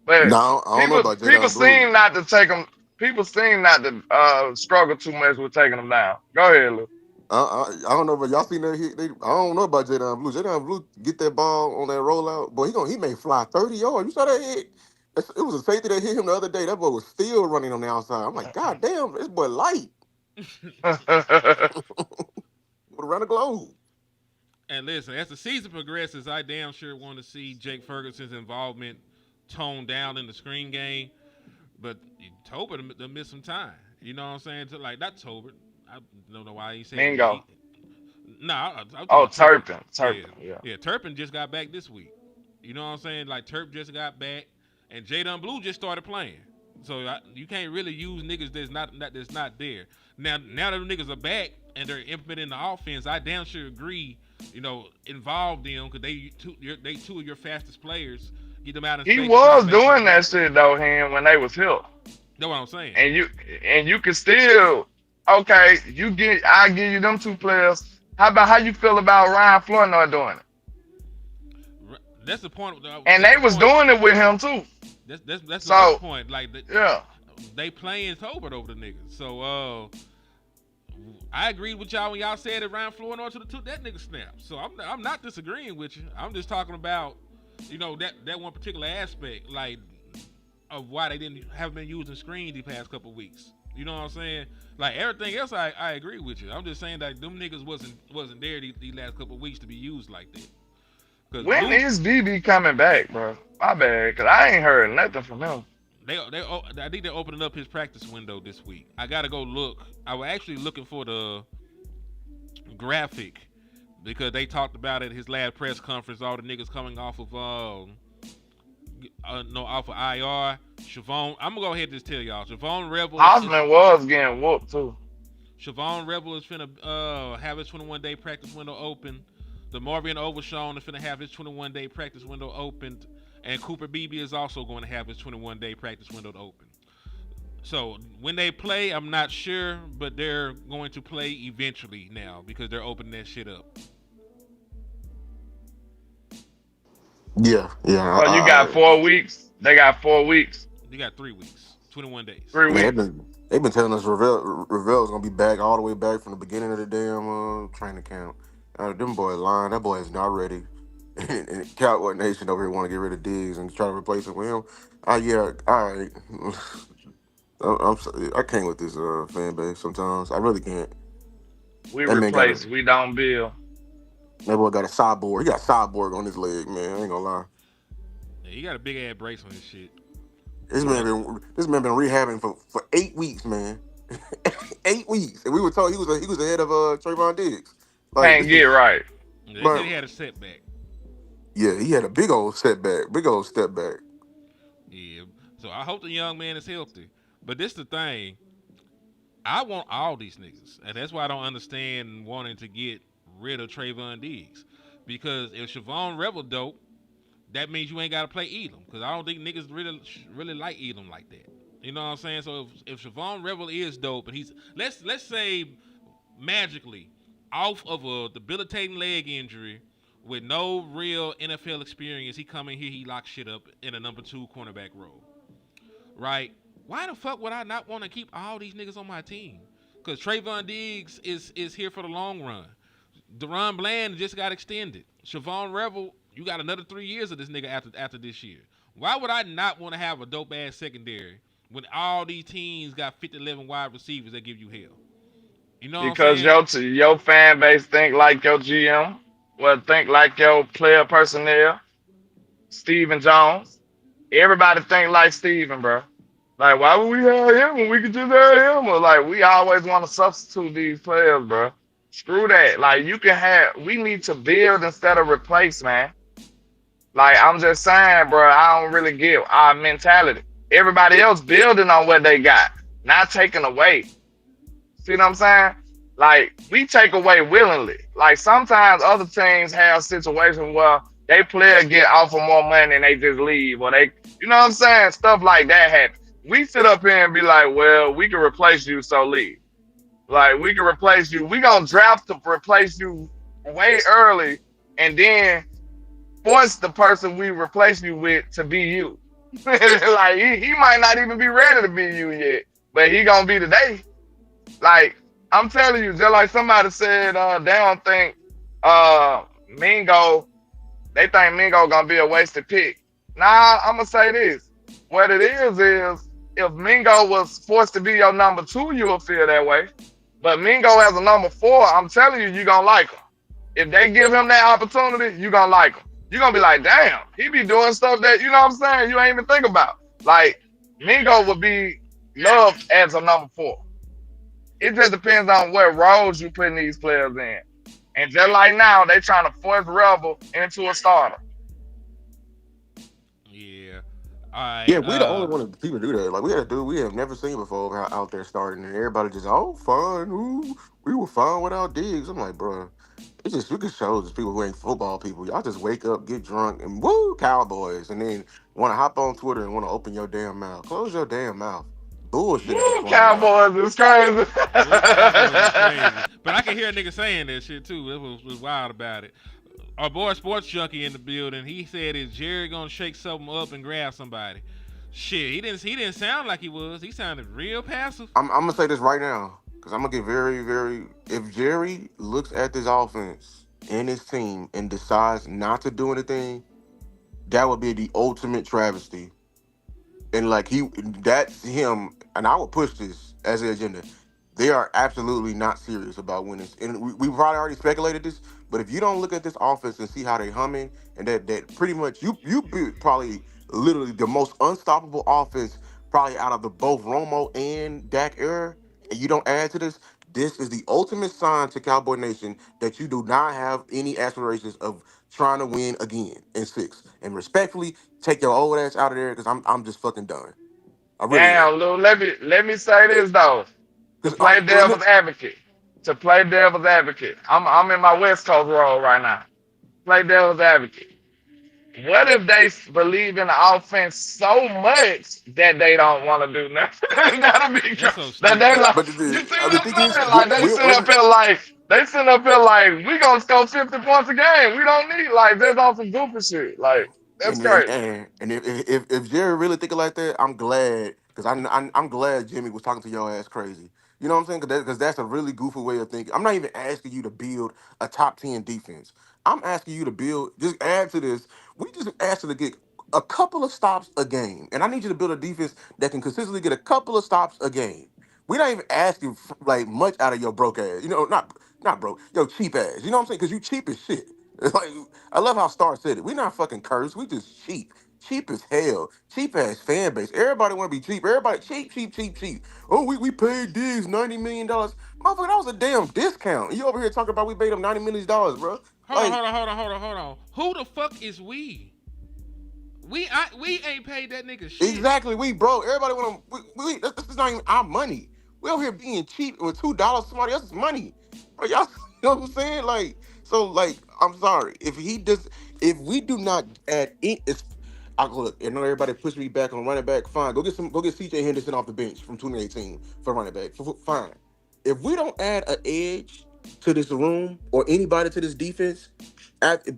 but No, I don't know about people Jadon Blue. seem not to take him. People seem not to struggle too much with taking them down. Go ahead, Lou. I don't know, but y'all seen that hit. I don't know about Jadon Blue. Jadon Blue get that ball on that rollout, boy. He may fly 30 yards. You saw that hit? It was a safety that hit him the other day. That boy was still running on the outside. I'm like, God damn, this boy light. Would around the globe. And listen, as the season progresses, I damn sure want to see Jake Ferguson's involvement toned down in the screen game. But Tobin to miss some time. You know what I'm saying? To like not Tobin. I don't know why he said Mingo. he. Nah, I'm talking Oh, about Turpin. Turpin. Yeah, Turpin. Yeah. yeah. Turpin just got back this week. You know what I'm saying? Like Turp just got back, and Jadon Blue just started playing. So you can't really use niggas that's not there. Now that them niggas are back and they're implementing the offense, I damn sure agree. You know, involve them because they two of your fastest players. Get them out in He space so you was can make doing something that happen. shit though, him when they was here, That's what I'm saying. and you can still okay. I give you them two players. How you feel about Ryan Floyd doing it? That's the point. And That's they the was point. doing it with him too. That's another So point. Like yeah, they playing Tobert over the niggas. So I agreed with y'all when y'all said that Ryan Floyd took that nigga snap. So I'm not disagreeing with you. I'm just talking about that one particular aspect like of why they haven't been using screens the past couple weeks. You know what I'm saying? Like everything else, I agree with you. I'm just saying that them niggas wasn't there these last couple weeks to be used like that. Cause when is BB coming back, bro? My bad, cause I ain't heard nothing from him. I think they're opening up his practice window this week. I gotta go look. I was actually looking for the graphic because they talked about it at his last press conference. All the niggas coming off of off of IR. Siobhan, I'm gonna go ahead and just tell y'all. Osman was getting whooped too. Siobhan Rebel is finna have his 21-day practice window open. The Marvin Overshawn is finna have his 21-day practice window opened. And Cooper Beebe is also going to have his 21-day practice window open. So when they play, I'm not sure, but they're going to play eventually now because they're opening that shit up. Yeah, yeah. So you got 4 weeks. They got 4 weeks. You got 3 weeks, 21 days. 3 weeks. They've been telling us Ravel's gonna be back all the way back from the beginning of the damn training camp. Them boys lying. That boy is not ready. And Cowboy Nation over here want to get rid of Diggs and try to replace him with him. Yeah, all right. I can't with this fan base sometimes. I really can't. We That man got replace. We don't build. that boy got a cyborg. He got cyborg on his leg, man. I ain't gonna lie. Yeah, he got a big ass brace on his shit. This man been rehabbing for 8 weeks, man. 8 weeks, and we were told he was ahead of Trayvon Diggs. Like Can't this get is, right. They said but he had a setback. yeah, he had a big old setback, big old step back. Yeah. So I hope the young man is healthy. But this the thing. I want all these niggas. And that's why I don't understand wanting to get rid of Trayvon Diggs. Because if Siobhan Rebel dope, that means you ain't got to play Elam. Because I don't think niggas really like Elam like that. You know what I'm saying? So if Siobhan Rebel is dope, and he's let's say magically off of a debilitating leg injury with no real NFL experience, he come in here, he locks shit up in a number 2 cornerback role, right? Why the fuck would I not want to keep all these niggas on my team? Because Trayvon Diggs is here for the long run. Deron Bland just got extended. Siobhan Rebel, you got another 3 years of this nigga after this year. Why would I not want to have a dope ass secondary when all these teams got 50-11 wide receivers that give you hell? You know what I'm Because saying? your fan base think like your GM. Well, think like your player personnel. Steven Jones. Everybody think like Steven, bro. Like, why would we have him when we could just have him? Or like, we always want to substitute these players, bro. Screw that. Like, we need to build instead of replace, man. Like, I'm just saying, bro, I don't really get our mentality. Everybody else building on what they got, not taking away. See what I'm saying? Like, we take away willingly. Like, sometimes other teams have situations where they player get offered more money and they just leave. Or you know what I'm saying? Stuff like that happens. We sit up here and be like, well, we can replace you, so leave. Like, we can replace you. We gonna draft to replace you way early and then force the person we replace you with to be you. Like, he might not even be ready to be you yet, but he gonna be today. Like, I'm telling you, just like somebody said, they don't think Mingo. They think Mingo gonna be a wasted pick. Nah, I'm gonna say this. What it is if Mingo was forced to be your number two, you will feel that way. But Mingo as a number four, I'm telling you, you gonna like him. If they give him that opportunity, you gonna like him. You gonna be like, damn, he be doing stuff that you know what I'm saying. You ain't even think about. Like Mingo would be loved as a number four. It just depends on what roles you putting these players in. And just like now, they trying to force Rebel into a starter. Yeah. All right. Yeah, we the only one of people do that. Like we had a dude we have never seen before out there starting, and everybody just fine. Ooh, we were fine without Diggs. I'm like, bro, it's just you can show just people who ain't football people. Y'all just wake up, get drunk, and woo Cowboys, and then want to hop on Twitter and want to open your damn mouth. Close your damn mouth. Bullshit at this Woo, point, man. Cowboys is crazy. Cowboys is crazy. But I can hear a nigga saying that shit too. That was wild about it. Our boy Sports Junkie in the building. He said, "Is Jerry gonna shake something up and grab somebody?" Shit, he didn't. He didn't sound like he was. He sounded real passive. I'm gonna say this right now because I'm gonna get very, very. If Jerry looks at this offense and his team and decides not to do anything, that would be the ultimate travesty. And like that's him. And I would push this as an agenda. They are absolutely not serious about winning. And we probably already speculated this, but if you don't look at this offense and see how they humming, and that pretty much you be probably literally the most unstoppable offense probably out of the both Romo and Dak era, and you don't add to this, this is the ultimate sign to Cowboy Nation that you do not have any aspirations of trying to win again in six. And respectfully, take your old ass out of there because I'm just fucking done. I really am. Damn, Lou, let me say this though. To Because play devil's advocate. To play devil's advocate. I'm in my West Coast role right now. Play devil's advocate. What if they believe in the offense so much that they don't want to do nothing? That'll be That's so that they stupid. like. But You see the what thing I'm is, saying? Like they sitting up here like we gonna score 50 points a game. We don't need like that's on some goofy shit. Like that's and and crazy. and, and if Jerry really thinking like that, I'm glad because I'm glad Jimmy was talking to your ass crazy. You know what I'm saying? Because that's a really goofy way of thinking. I'm not even asking you to build a top 10 defense. I'm asking you to build. Just add to this. We just asked you to get a couple of stops a game, and I need you to build a defense that can consistently get a couple of stops a game. We not even asking like much out of your broke ass. You know, not broke, yo cheap ass. You know what I'm saying? Because you cheap as shit. Like I love how Star said it. We not fucking cursed. We just cheap. Cheap as hell. Cheap ass fan base. Everybody want to be cheap. Everybody cheap, cheap, cheap, cheap. Oh, we paid Diggs $90 million. Motherfucker, that was a damn discount. You over here talking about we paid him $90 million, bro. Hold on, Like, hold on, hold on, hold on, hold on. Who the fuck is we? We ain't paid that nigga shit. exactly, we broke. Everybody want to. This is not even our money. We over here being cheap with $2 somebody else's money. Bro, y'all, you know what I'm saying? Like, so, like, I'm sorry if we do not add it's. I look. I know everybody pushed me back on running back. Fine, go get CJ Henderson off the bench from 2018 for running back. Fine. If we don't add an edge to this room or anybody to this defense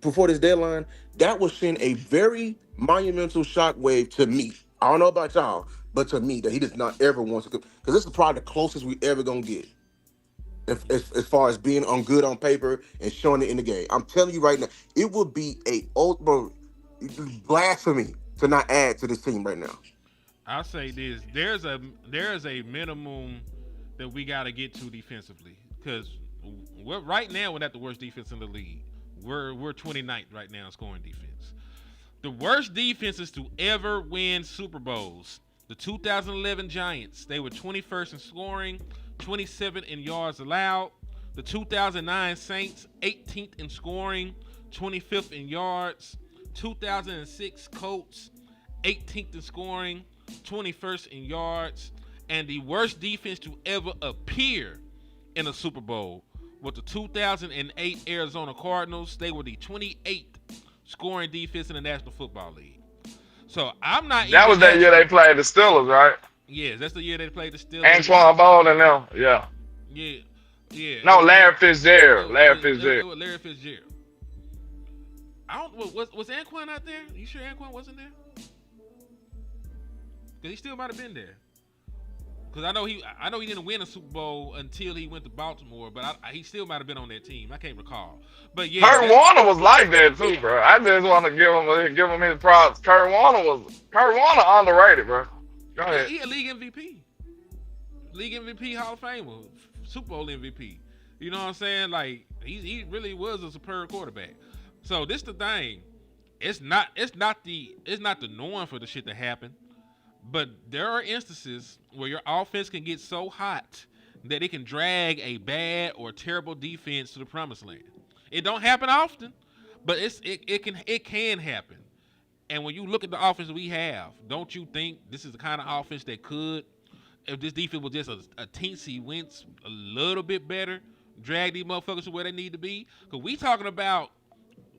before this deadline, that will send a very monumental shockwave to me. I don't know about y'all, but to me, that he does not ever want to, because this is probably the closest we ever gonna get, as far as being on good on paper and showing it in the game. I'm telling you right now, it would be a old bro blasphemy to not add to this team right now. I'll say this: there's a minimum that we got to get to defensively because right now we're not the worst defense in the league. We're 29th right now in scoring defense. The worst defenses to ever win Super Bowls. The 2011 Giants, they were 21st in scoring, 27th in yards allowed. The 2009 Saints, 18th in scoring, 25th in yards. 2006 Colts, 18th in scoring, 21st in yards. And the worst defense to ever appear in a Super Bowl was the 2008 Arizona Cardinals. They were the 28th scoring defense in the National Football League. So I'm not That even was that year they asking. played the Steelers, right? Yes, that's the year they played the Steelers. Antoine Ball and them. Yeah. Yeah, yeah. No, Larry Fitzgerald. Larry It Fitzgerald. was Larry Fitzgerald. I don't. Was Anquan out there? You sure Anquan wasn't there? Cause he still might have been there. Because I know he didn't win a Super Bowl until he went to Baltimore, but he still might have been on that team. I can't recall. But yeah, Kurt that Warner was like that too, bro. I just want to give him his props. Kurt Warner underrated, bro. Go yeah, ahead. he a league MVP, league MVP, Hall of Famer, Super Bowl MVP. You know what I'm saying? Like he really was a superb quarterback. So this the thing. It's not the norm for the shit to happen. But there are instances where your offense can get so hot that it can drag a bad or terrible defense to the promised land. It don't happen often, but it can happen. And when you look at the offense we have, don't you think this is the kind of offense that could, if this defense was just a teensy wince a little bit better, drag these motherfuckers to where they need to be? Because we talking about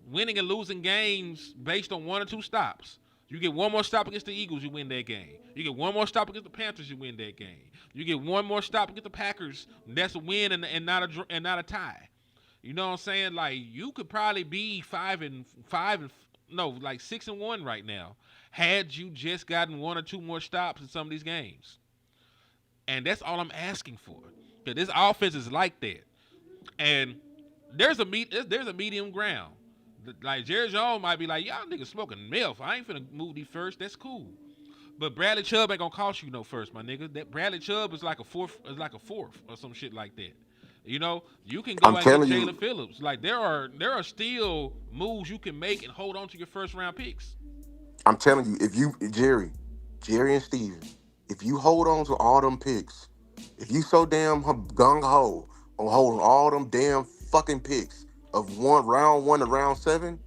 winning and losing games based on one or two stops. You get one more stop against the Eagles, you win that game. You get one more stop against the Panthers, you win that game. You get one more stop against the Packers, that's a win and not a tie. You know what I'm saying? Like you could probably be 5-5 and no, like 6-1 right now, had you just gotten one or two more stops in some of these games. And that's all I'm asking for. Because this offense is like that. And there's a medium ground. Like Jerry Jones might be like, y'all niggas smoking milk. I ain't finna move these first. That's cool. But Bradley Chubb ain't gonna cost you no first, my nigga. That Bradley Chubb is like a fourth or some shit like that. You know, you can go I'm out and get telling you, Jalen Phillips. Like there are still moves you can make and hold on to your first round picks. I'm telling you, if you Jerry and Steven, if you hold on to all them picks, if you so damn gung ho on holding all them damn fucking picks of round 1 to round 7,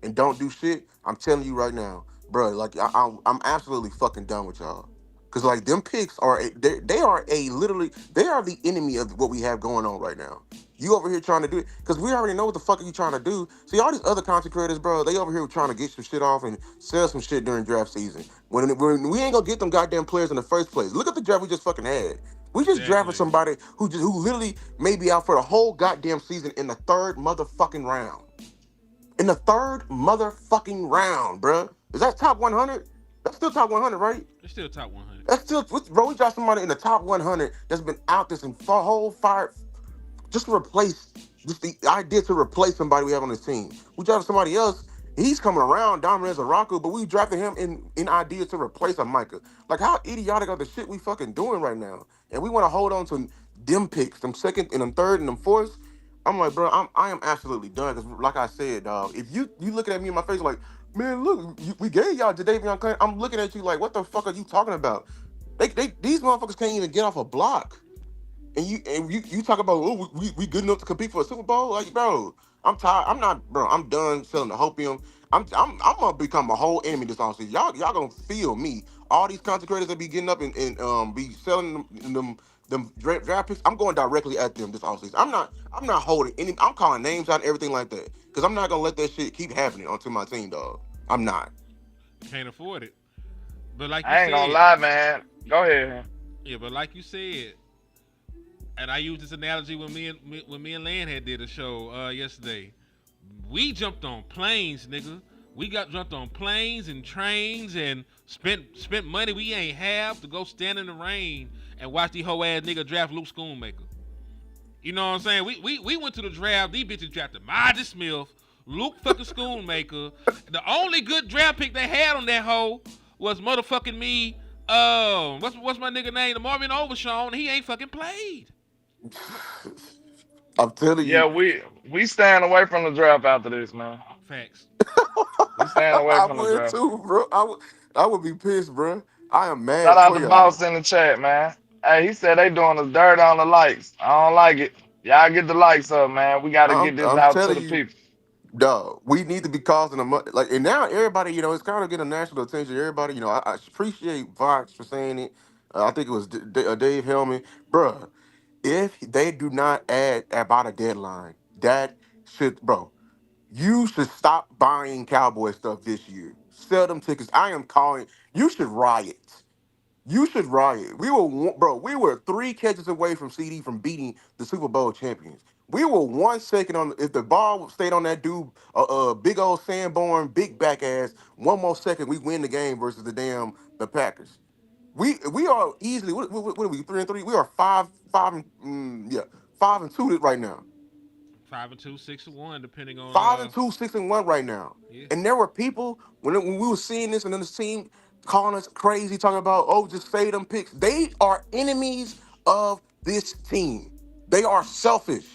and don't do shit, I'm telling you right now, bro. Like I'm absolutely fucking done with y'all. Cause like them picks are they are a literally they are the enemy of what we have going on right now. You over here trying to do it because we already know what the fuck are you trying to do. See all these other content creators, bro. They over here trying to get some shit off and sell some shit during draft season. When we ain't gonna get them goddamn players in the first place. Look at the draft we just fucking had. We just drafted Exactly. somebody who literally may be out for the whole goddamn season in the third motherfucking round. In the third motherfucking round, bruh. Is that top 100? That's still top 100, right? It's still top 100. That's still, bro. We got somebody in the top 100 that's been out this whole fire just to replace, just the idea to replace somebody we have on this team. We drafted somebody else. He's coming around, dominant as a rocker, but we drafted him in idea to replace a Micah. Like how idiotic are the shit we fucking doing right now? And we want to hold on to them picks, them second and them third and them fourth. I'm like, bro, I am absolutely done. Cause like I said, dog, if you looking at me in my face like, man, look, we gave y'all Jadavion Clowney. I'm looking at you like, what the fuck are you talking about? These motherfuckers can't even get off a block. And you talk about we good enough to compete for a Super Bowl? Like, bro, I'm tired. I'm not, bro. I'm done selling the hopium. I'm gonna become a whole enemy this offseason. Y'all gonna feel me. All these content creators that be getting up and be selling them draft picks. I'm going directly at them this offseason. I'm not holding any. I'm calling names out and everything like that because I'm not gonna let that shit keep happening onto my team, dog. I'm not. Can't afford it. But like you I ain't gonna said, lie, man. Go ahead. yeah, but like you said, and I used this analogy when me and Lan had did a show yesterday. We jumped on planes, nigga. We got jumped on planes and trains and spent money we ain't have to go stand in the rain and watch the whole ass nigga draft Luke Schoonmaker. You know what I'm saying? We went to the draft. These bitches drafted Marty Smith, Luke fucking Schoonmaker. The only good draft pick they had on that hoe was motherfucking me. What's my nigga name? The Marvin Overshawn. He ain't fucking played. I'm telling Yeah, you. we staying away from the draft after this, man. Facts. We staying away I from the would draft. too, bro. I would be pissed, bro. I am Shout mad out for to Boss y'all. in the chat, man. Hey, he said they doing us dirt on the likes. I don't like it. Y'all get the likes up, man. We got to I'm get this I'm out to telling the you, people. dog. We need to be causing like, and now everybody, it's kind of getting national attention. Everybody, I appreciate Vox for saying it. I think it was Dave Hellman, bruh. If they do not add about a deadline, that should, bro. You should stop buying Cowboy stuff this year. Sell them tickets. I am calling. You should riot. You should riot. Bro. We were 3 catches away from CD from beating the Super Bowl champions. We were 1 second on. If the ball stayed on that dude, big old Sanborn, big back ass, one more second, we win the game versus the Packers. We are easily what are we 3-3? We are yeah 5-2 right now. 5-2, 6-1, depending on 5-2, 6-1 right now. yeah. And there were people when we were seeing this and then this team calling us crazy, talking about just fade them picks. They are enemies of this team. They are selfish.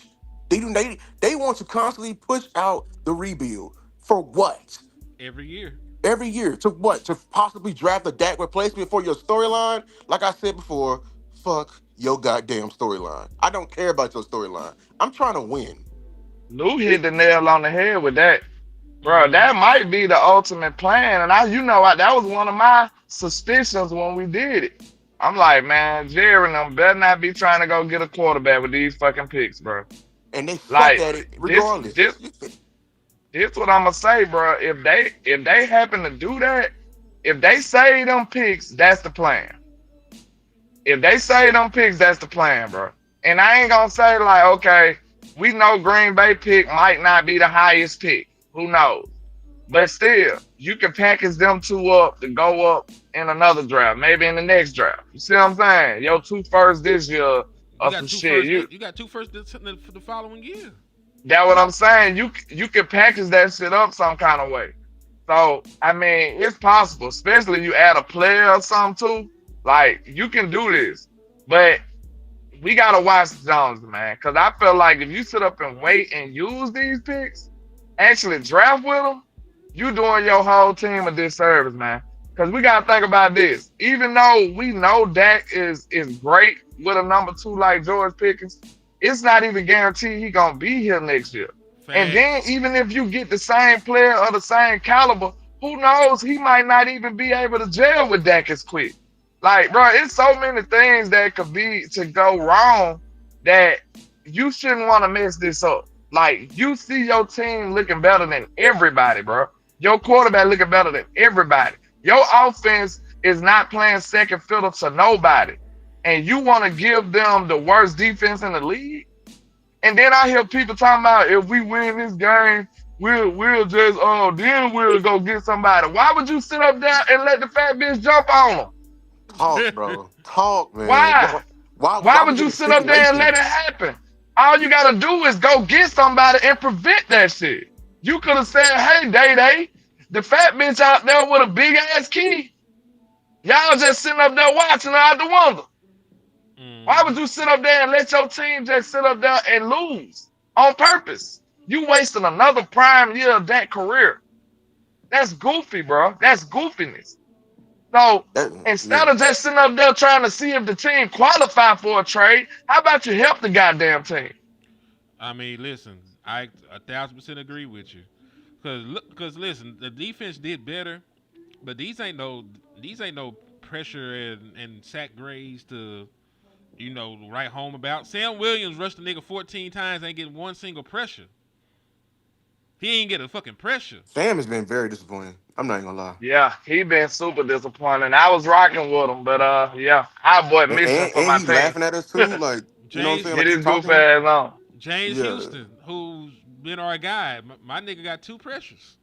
They want to constantly push out the rebuild for what? Every year. Every year to what? To possibly draft a Dak replacement for your storyline? Like I said before, fuck your goddamn storyline. I don't care about your storyline. I'm trying to win. Lou hit the nail on the head with that. Bro, Mm-hmm. that might be the ultimate plan. And that was one of my suspicions when we did it. I'm like, man, Jerry and them better not be trying to go get a quarterback with these fucking picks, bro. And they suck Like at it this, regardless. this, this what I'm gonna say, bro. If they happen to do that, if they say them picks, that's the plan. If they say them picks, that's the plan, bro. And I ain't gonna say like, okay, we know Green Bay pick might not be the highest pick. Who knows? But still, you can package them two up to go up in another draft, maybe in the next draft. You see what I'm saying? Your two first this year You or got some two shit. first. You You got two first for the following year. that what I'm saying? You can package that shit up some kind of way. So I mean, it's possible, especially you add a player or something too. Like you can do this, but we gotta watch Jones, man, because I feel like if you sit up and wait and use these picks, actually draft with them, you doing your whole team a disservice, man. Because we gotta think about this. Even though we know Dak is great with a number two like George Pickens, it's not even guaranteed he gonna be here next year. And then Facts. even if you get the same player or the same caliber, who knows? He might not even be able to gel with Dak as quick. Like, bro, it's so many things that could be to go wrong that you shouldn't want to mess this up. Like, you see your team looking better than everybody, bro. Your quarterback looking better than everybody. Your offense is not playing second fiddle to nobody. And you want to give them the worst defense in the league? And then I hear people talking about if we win this game, we'll just then we'll go get somebody. Why would you sit up there and let the fat bitch jump on them? Talk, bro. Talk, man. Why? Why Why we would you getting sit up there and let it stipulations? happen? All you gotta do is go get somebody and prevent that shit. You could have said, "Hey, Day Day, the fat bitch out there with a big ass key. Y'all just sitting up there watching her out the window. Why would Mm-hmm. you sit up there and let your team just sit up there and lose on purpose? You wasting another prime year of that career. That's goofy, bro. That's goofiness. So instead Yeah. of just sitting up there trying to see if the team qualify for a trade, how about you help the goddamn team? I mean, listen, I 1,000% agree with you. Cause listen, the defense did better, but these ain't no pressure and sack grades to write home about. Sam Williams rushed the nigga 14 times, ain't getting one single pressure. He ain't get a fucking pressure. Sam has been very disappointing. I'm not even gonna lie. Yeah, he been super disappointing. I was rocking with him, but yeah, I boy And, missing and, for and my he team. laughing at us too. Like, you know what I'm James saying? Get Like he his goof talking. ass on. James Yeah. Houston, who's been our guy, my nigga got two pressures.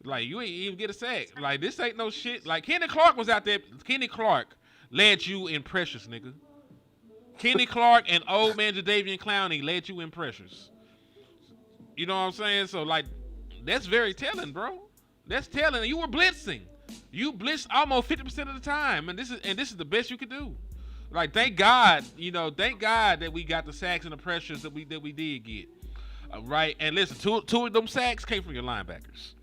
Like you ain't even get a sack. Like this ain't no shit. Like Kenny Clark was out there. Kenny Clark led you in pressures, nigga. Kenny Clark and old man Jadavian Clowney led you in pressures. You know what I'm saying? So like, that's very telling, bro. That's telling. You were blitzing. You blitzed almost 50% of the time, and this is the best you could do. Like, thank God, thank God that we got the sacks and the pressures that we did get. Right? And listen, two of them sacks came from your linebackers.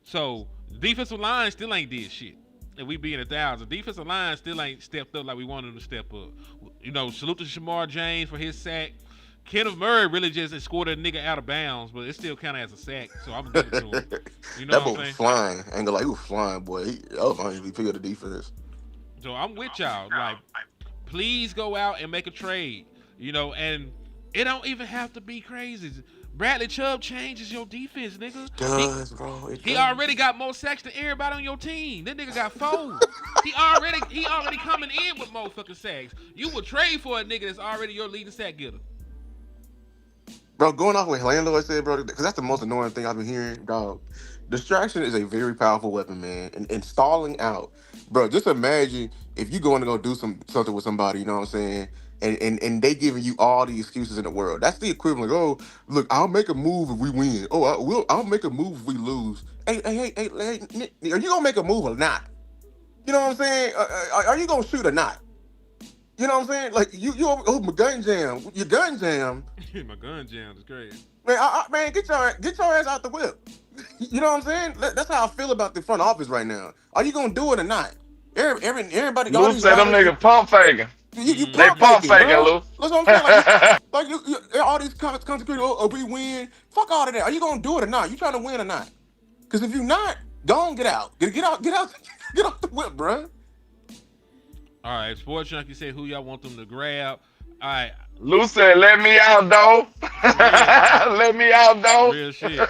So defensive line still ain't did shit. And we being 1,000. Defensive line still ain't stepped up like we wanted them to step up. Salute to Shamar James for his sack. Kenneth Murray really just scored a nigga out of bounds, but it still kind of as a sack, so I'm gonna give it to him. You know That what I'm boy was saying? flying. I ain't gonna lie, he was flying, boy. That was my MVP of the defense. So I'm with y'all. Like, please go out and make a trade. And it don't even have to be crazy. Bradley Chubb changes your defense, nigga. It does, bro. It He does. already got more sacks than everybody on your team. That nigga got 4. He already coming in with more fucking sacks. You would trade for a nigga that's already your leading sack getter. Bro, going off what Landlord said, bro, because that's the most annoying thing I've been hearing, dog. Distraction is a very powerful weapon, man. And stalling out, bro. Just imagine if you going to go do something with somebody, you know what I'm saying, and they giving you all the excuses in the world. That's the equivalent. Oh, look, I'll make a move if we win. Oh, I'll make a move if we lose. Hey, Nick, are you gonna make a move or not? You know what I'm saying? Are you gonna shoot or not? You know what I'm saying? Like oh, my gun jam, your gun jam. My gun jammed is crazy. Man, man, get your ass out the whip. You know what I'm saying? That's how I feel about the front office right now. Are you gonna do it or not? Everybody, all Lou these said them writers, niggas pump faking. you They pump pump faking, faking, bro. Lou. That's what I'm saying. All these consecrated. Oh, we win. Fuck all of that. Are you gonna do it or not? You trying to win or not? Because if you not, don't get out. Get out. Get off the whip, bro. All right, Sports Junkie said who y'all want them to grab. All right, Lou said, let me out, though. Let me out, though. real shit.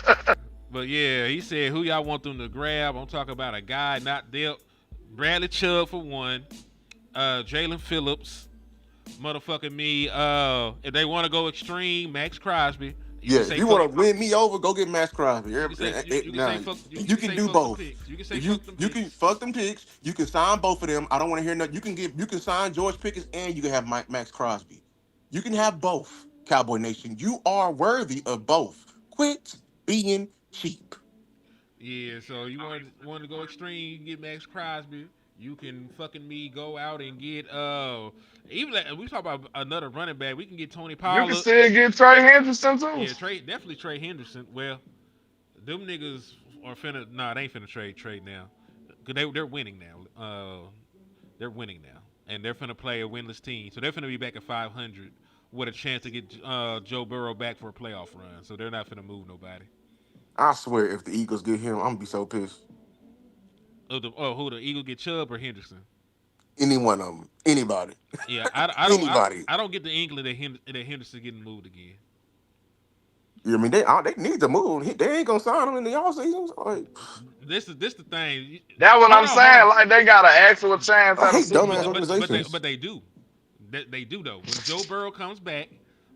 But yeah, he said who y'all want them to grab. I'm talking about a guy not dealt. Bradley Chubb for one. Jalen Phillips. Motherfucking me. If they want to go extreme, Max Crosby. Yeah, if you want to win me over, go get Max Crosby. You can do both. You can say You fuck them you can fuck them picks. You can sign both of them. I don't want to hear nothing. You can sign George Pickens and you can have Max Crosby. You can have both, Cowboy Nation. You are worthy of both. Quit being cheap. Yeah, so you want to go extreme, you can get Max Crosby. You can fucking me go out and get even like, we talk about another running back. We can get Tony You can Pollard. still get Trey Henderson, too. Yeah, definitely Trey Henderson. Well, them niggas are finna they ain't finna trade now. Cause they're winning now. They're winning now. And they're finna play a winless team. So they're finna be back at 500 with a chance to get Joe Burrow back for a playoff run. So they're not finna move nobody. I swear, if the Eagles get him, I'm gonna be so pissed. Who the Eagles get Chubb or Henderson? Any one of them, anybody, Yeah, I don't anybody. I don't get the inkling that Henderson getting moved again. You know what I mean, they need to move. They ain't gonna sign him in the offseason. Like, This the thing. That's what Hold I'm on, hold saying. on. Like, they got an actual chance I at a hate Super dumbass Bowl. organizations. They do. They do though. When Joe Burrow comes back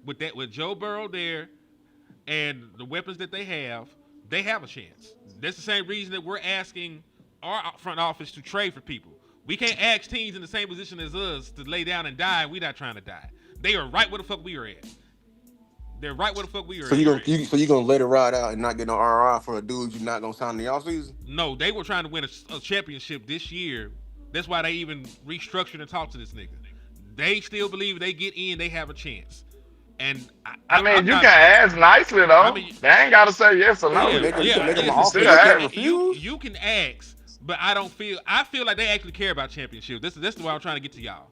with Joe Burrow there and the weapons that they have a chance. That's the same reason that we're asking our front office to trade for people. We can't ask teams in the same position as us to lay down and die. We're not trying to die. They are right where the fuck we are at. They're right where the fuck we are So at. so you gonna let it ride out and not get no RRI for a dude you're not gonna sign in the offseason? No, they were trying to win a championship this year. That's why they even restructured and talked to this nigga. They still believe if they get in, they have a chance. And I mean, you can ask nicely, though. They ain't got to say yes or no. You can make them an offer. still You can't have- refuse. you can ask, but I feel like they actually care about championships. This is what I'm trying to get to y'all.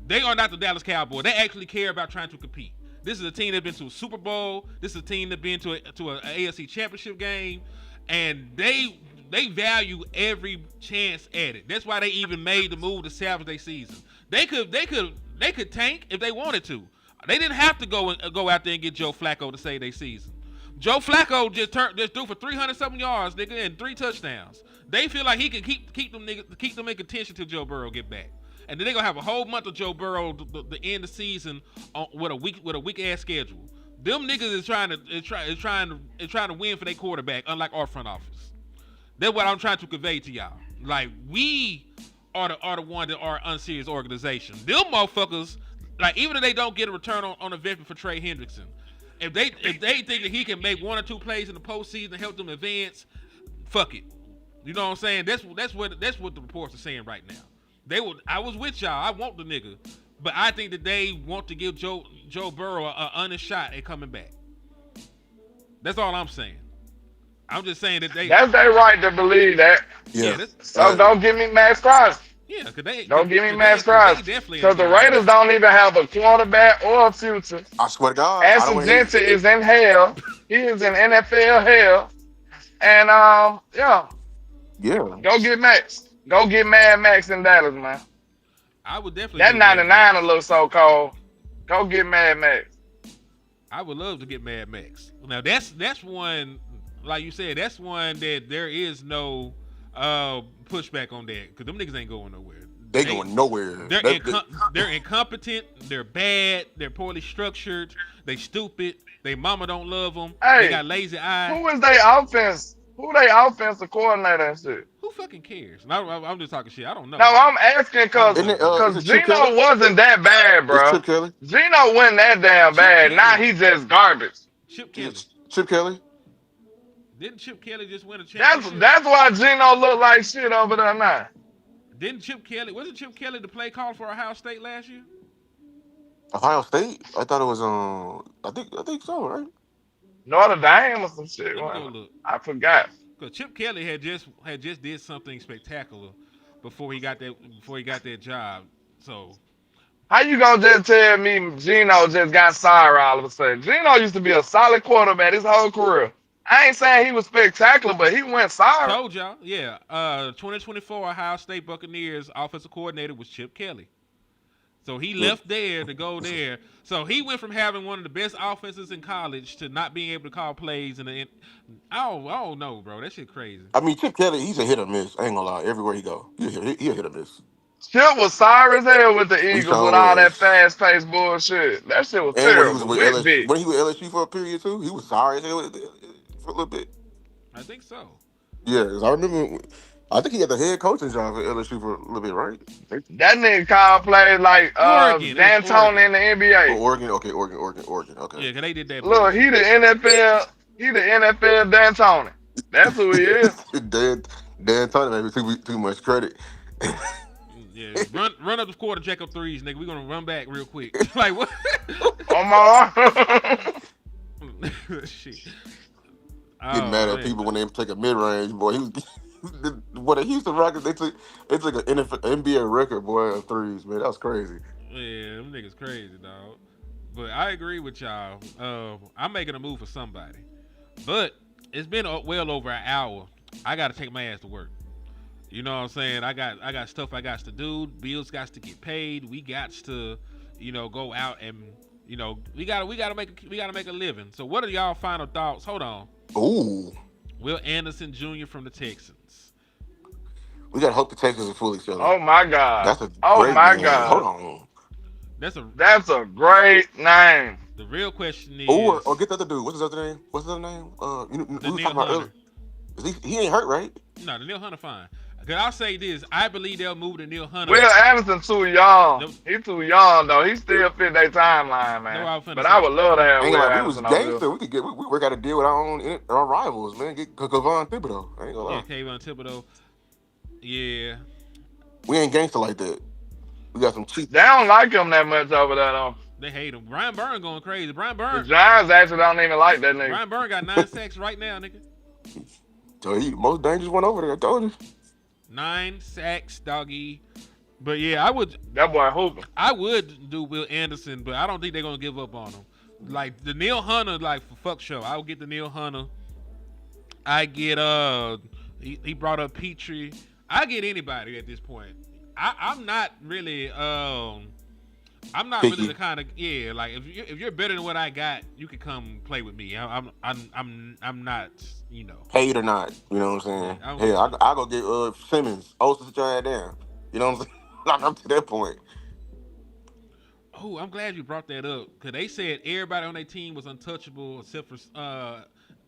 They are not the Dallas Cowboys. They actually care about trying to compete. This is a team that's been to a Super Bowl. This is a team that's been to an AFC Championship game, and they value every chance at it. That's why they even made the move to salvage their season. They could tank if they wanted to. They didn't have to go out there and get Joe Flacco to save their season. Joe Flacco just threw for 300-something yards, nigga, and 3 touchdowns. They feel like he can keep them in contention till Joe Burrow get back. And then they're gonna have a whole month of Joe Burrow the end of the season with a weak ass schedule. Them niggas is trying to win for their quarterback, unlike our front office. That's what I'm trying to convey to y'all. Like, we are the one that are unserious organization. Them motherfuckers, like, even if they don't get a return on investment for Trey Hendrickson, if they think that he can make 1 or 2 plays in the postseason and help them advance, fuck it. You know what I'm saying? That's what the reports are saying right now. I was with y'all. I want the nigga, but I think that they want to give Joe Burrow an honest shot at coming back. That's all I'm saying. I'm just saying that that's their right to believe that. Yeah. So don't give me Max Crosby. Yeah, don't give me Max Crosby. Because the Raiders don't even have a quarterback or a future. I swear to God. Asadjenta is in hell. He is in NFL hell. And yeah. Go get Max. Go get Mad Max in Dallas, man. I would definitely. That 99 will look so cold. Go get Mad Max. I would love to get Mad Max. Now that's one, like you said, that's one that there is no pushback on that, because them niggas ain't going nowhere. They going nowhere. They're incompetent. They're bad. They're poorly structured. They stupid. They mama don't love them. They Hey, got lazy eye. who is they offense? Who they offensive coordinator and shit? Who fucking cares? No, I'm just talking shit. I don't No, know. I'm asking I don't cause Isn't know, it? bro. Is cause it Chip Kelly? Gino wasn't that bad, It's bro. Chip Kelly. Gino wasn't that damn Chip bad. Now Kelly. he just garbage. Chip Is Kelly. it Chip Kelly? Didn't Chip Kelly just win a That's championship? that's why Gino look like shit over there now. Didn't Chip Kelly? Wasn't Chip Kelly the play call for Ohio State last year? Ohio State? I thought it was I think so, right? Notre Dame or some shit. Let me go Well, look. I forgot. Cause Chip Kelly had just did something spectacular before he got that job. So How you gonna just tell me Gino just got sorry all of a sudden? Gino used to be a solid quarterback his whole career. I ain't saying he was spectacular, but he went sorry. told y'all, yeah. 2024 Ohio State Buccaneers offensive coordinator was Chip Kelly. So he Yeah. left there to go there. So he went from having one of the best offenses in college to not being able to call plays. I don't know, bro. That shit crazy. I mean, Chip Kelly, he's a hit or miss. I ain't gonna lie. Everywhere he go, he a hit or miss. Chip was sorry as hell with the He Eagles with sure all that was. fast paced bullshit. That shit was And when he was terrible. with With LSU, Vic. when he was LSU for a period too, he was sorry as hell for a little bit. I think so. Yeah, 'cause I remember. I think he had the head coaching job at LSU for a little bit, right? That nigga called plays like Oregon. It was D'Antoni Oregon. in the Oh, NBA. Oregon. Okay, Oregon. Okay. Yeah, cause they did that Look, bullshit. he the NFL D'Antoni. That's who he is. Dan Tony maybe too much credit. Yeah, run up the score to jack up threes, nigga. We gonna run back real quick. Like what? On my Shit. Getting Oh mad at man. people when they take a mid range, boy. He was boy. The Houston Rockets they took an NBA record, boy, of threes, man. That was crazy. Yeah, them niggas crazy, dog. But I agree with y'all. I'm making a move for somebody. But it's been well over an hour. I gotta take my ass to work. You know what I'm saying? I got stuff I got to do. Bills got to get paid. We got to, go out and we gotta make a living. So what are y'all final thoughts? Hold on. Ooh, Will Anderson Jr. from the Texans. we gotta hope the Texans are full each other. Oh my God. That's a Oh great my name. Hold God. on. That's a That's a great name. the real question Or is get the other dude. What's his other name? What's his other name? the We were Neil talking about earlier. Hunter. He ain't hurt, right? No, the Neil Hunter fine. Cause I'll say this, I believe they'll move the Neil Hunter. Will Anderson too young. No, He too young though. He still fit their timeline, no, man. I was finna But I say. would love to have Ain't Will gonna lie, we was Anderson over there. gangster. We work out a deal with our rivals, man. Get Kavon Thibodeau. I ain't gonna Yeah, lie. Kayvon Thibodeau. Yeah. We ain't gangster like that. We got some cheap. They don't like him that much over there though. They hate him. Brian Byrne going crazy. The Giants actually don't even like that nigga. Brian Byrne got 9 sacks right now, nigga. So he most dangerous one over there. I told you. 9 sacks, doggy. But yeah, That boy hooping. I would do Will Anderson, but I don't think they're gonna give up on him. Like the Neil Hunter, like for fuck show. I would get the Neil Hunter. I get he brought up Petrie. I get anybody at this point. I'm not really the Picky. kind of like if you're better than what I got, you can come play with me. I'm not Paid or not. You know what I'm saying? I'm Hey, with you. I go get Simmons. Also sit your ass down. You know what I'm saying? Not up to that point. Oh, I'm glad you brought that up because they said everybody on their team was untouchable except for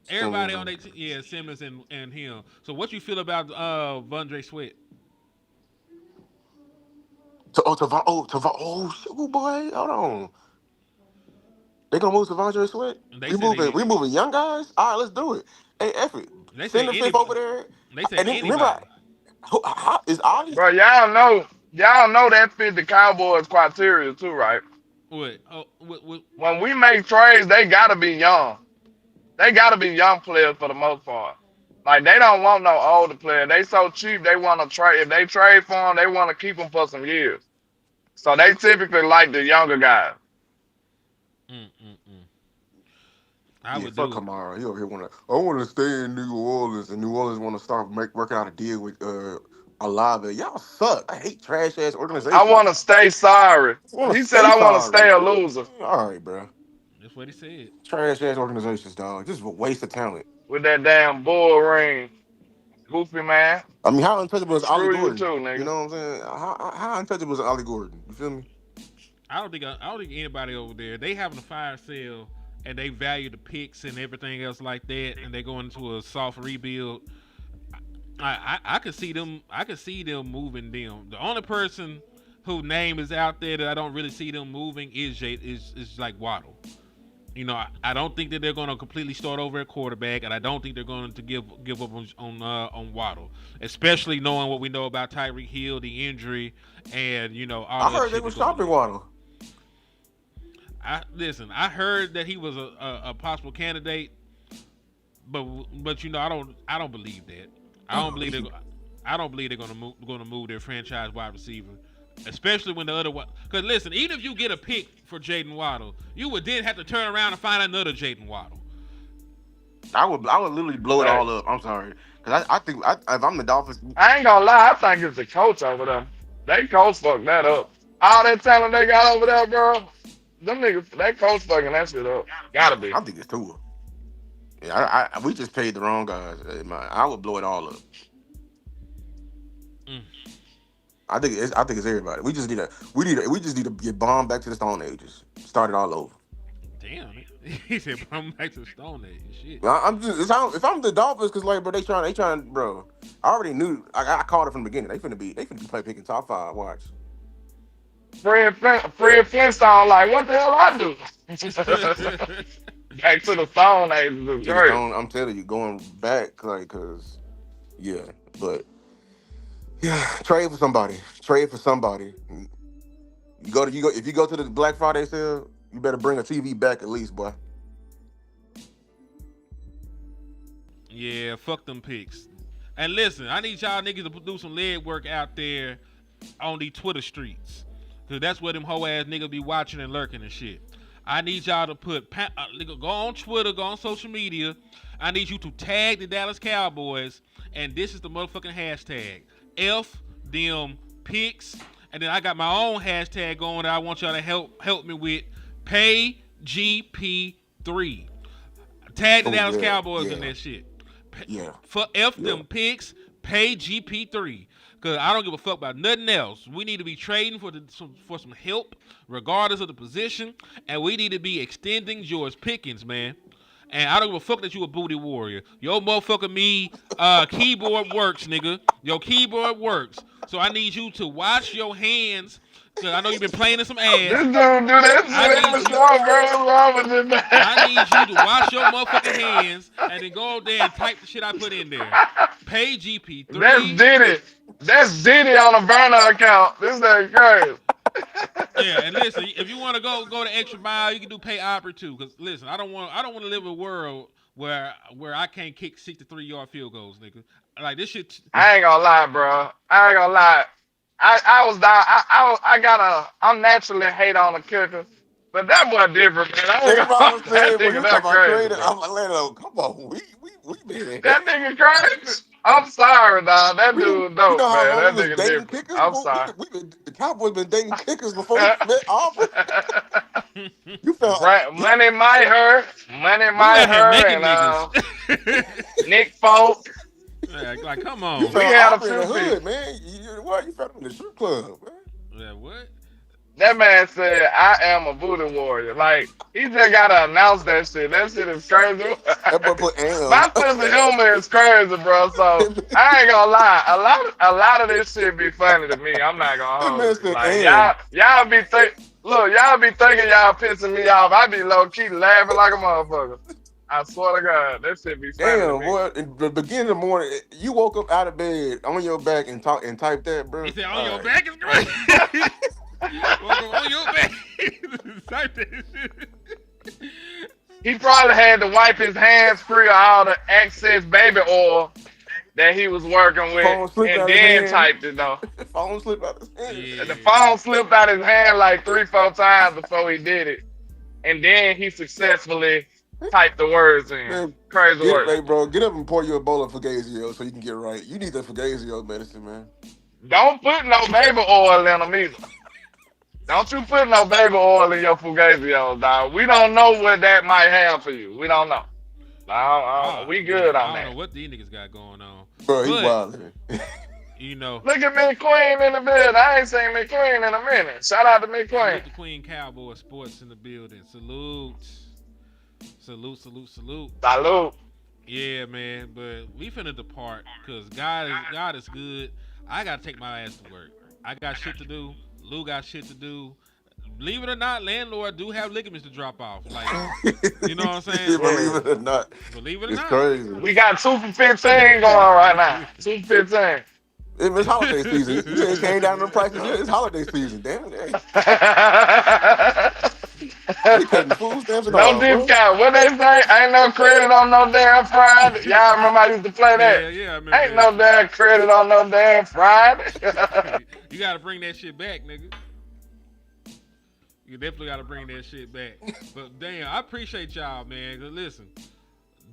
everybody on their team. Yeah, Simmons and him. So what you feel about Vondre Sweat? Oh, boy, hold on. They gonna move to Savondre Sweat? And they We said moving, we moving young guys? All right, let's do it. Hey, F it. they Send say the fifth anybody. over there. They say And then remember, anybody. is August? Bro, y'all know that fit the Cowboys criteria too, right? What? Oh, what? When we make trades, they gotta be young. They gotta be young players for the most part. Like they don't want no older player. They so cheap they want to trade. If they trade for them, they want to keep them for some years. So they typically like the younger guys. Mm, mm, mm. I Yeah, would fuck do it. Kamara. He over here I want to stay in New Orleans, and New Orleans want to start working out a deal with Olave. Y'all suck. I hate trash ass I want organizations. to stay sorry. I want to He said stay I want to sorry. stay a loser All right, bro. That's what he said. Trash ass organizations, dog. Just a waste of talent. with that damn bull ring. Goofy man. I mean, how untouchable is Ollie Screw you Gordon? too, You nigga. know what I'm saying? How untouchable is Ollie Gordon? You feel me? I don't think anybody over there. They having a fire sale and they value the picks and everything else like that, and they go into a soft rebuild. I could see them. I could see them moving them. The only person whose name is out there that I don't really see them moving is like Waddle. I don't think that they're going to completely start over at quarterback, and I don't think they're going to give up on Waddle, especially knowing what we know about Tyreek Hill, the injury, and all I that heard they shit were that's going stopping on. Waddle. Listen. I heard that he was a possible candidate, but I don't believe that. I don't believe they I don't believe they're gonna move their franchise wide receiver, especially when the other one. Because listen, even if you get a pick for Jaden Waddle, you would then have to turn around and find another Jaden Waddle. I would literally blow it Right. all up. I'm sorry, because I think if I'm the Dolphins, I ain't gonna lie, I think it's the coach over there. They coach fucked that up. All that talent they got over there, bro. Them niggas, that coach fucking that shit up. Gotta be. I think it's Tua. Yeah, we just paid the wrong guys. I would blow it all up. Mm. I think it's everybody. We just need to get bombed back to the Stone Ages. Start it all over. Damn, he said, "I'm back to Stone Age." Shit. I'm just if I'm the Dolphins, because like, bro, they trying, bro. I already knew. I called it from the beginning. They finna be play picking top five. Watch. Fred Flintstone, like, what the hell I do? Back to the Stone Age is Yeah, the crazy. Stone. I'm telling you, going back, like, cause yeah, but yeah, trade for somebody. Trade for somebody. You go if you go to the Black Friday sale, you better bring a TV back at least, boy. Yeah, fuck them picks. And listen, I need y'all niggas to do some leg work out there on these Twitter streets. Cause that's where them hoe ass niggas be watching and lurking and shit. I need y'all to go on Twitter, go on social media. I need you to tag the Dallas Cowboys, and this is the motherfucking hashtag. F them picks. And then I got my own hashtag going that I want y'all to help me with. Pay GP3. Tag the Oh Dallas yeah, Cowboys in yeah, that shit. yeah, For F yeah. them picks, pay GP3. Cause I don't give a fuck about nothing else. We need to be trading for some help, regardless of the position, and we need to be extending George Pickens, man. And I don't give a fuck that you a booty warrior. Your motherfucker keyboard works, nigga. Your keyboard works. So I need you to wash your hands. Cause I know you've been playing in some This ass. dude do that I shit need every you. show, bro. What's wrong with this I need you to wash your motherfucking man? hands and then go out there and type the shit I put in there. Pay That's GP3. Diddy. That's Diddy on a burner account. This ain't crazy. Yeah, and listen, if you want to go the extra mile, you can do pay Opry too. Cause listen, I don't want to live in a world where I can't kick 63-yard field goals, nigga. Like this shit. I ain't gonna lie, bro. I ain't gonna lie. I was down. I'm naturally hate on the kicker, but that boy different, man. I ain't That's what I gonna was that saying. When nigga you talk that about crazy, trading, bro. I'm like, Lando, come on, we been That nigga crazy. I'm sorry, dog. That we dude you know dope, how man. long we That was nigga dating different. kickers I'm before sorry. the Cowboys been dating kickers before we met Auburn. You found Money might hurt. Money We might out here hurt. making And niggas. Nick Folk. Yeah, like, come you on. We found had a Auburn in few the people. hood, man. You found him in the strip club, man. Yeah, what? That man said, I am a voodoo warrior. Like, he just gotta announce that shit. That shit is crazy. That boy put am. My sense of humor is crazy, bro. So I ain't gonna lie. A lot of this shit be funny to me. I'm not gonna That hold man you. said Like am. y'all be y'all be thinking y'all pissing me off. I be low key laughing like a motherfucker. I swear to God, that shit be funny to Damn, me. boy. In the beginning of the morning, you woke up out of bed on your back and type that, He bro. said, on All your right. back is great. Welcome on your back. Type that shit. He probably had to wipe his hands free of all the excess baby oil that he was working with, Phone slipped and out his then hand. typed it though. Phone slipped out his hand. The Yeah. phone slipped out his hand like 3, 4 times before he did it, and then he successfully typed the words in. Man, Crazy work. hey, bro, get up and pour you a bowl of Fugazi so you can get right. You need the Fugazi medicine, man. Don't put no baby oil in them either. Don't you put no baby oil in your Fugazios, dog. We don't know what that might have for you. We don't know. We good on I don't know that. what these niggas got going on. Bro, he But, wild. you know, Look at McQueen in the bed. I ain't seen McQueen in a minute. Shout out to McQueen. salute the Queen Cowboy Sports in the building. Salute. Salute, salute, salute. Salute. Yeah, man. But we finna depart because God is good. I gotta take my ass to work. I got shit to do. Lou got shit to do. Believe it or not, landlord do have ligaments to drop off. Like, you know what I'm saying? Believe it or not, Believe it or it's not. crazy. We got 2 for 15 going on right now. 2 for 15. It's holiday season. You ain't came down on the prices yet. It's holiday season. Damn it. They cutting food stamps and No all, bro. discount. What they say? Ain't no credit on no damn Friday. Y'all remember I used to play that? Yeah, I remember Ain't that no damn credit on no damn Friday. shit. You gotta bring that shit back, nigga. You definitely gotta bring that shit back. But damn, I appreciate y'all, man. 'Cause listen,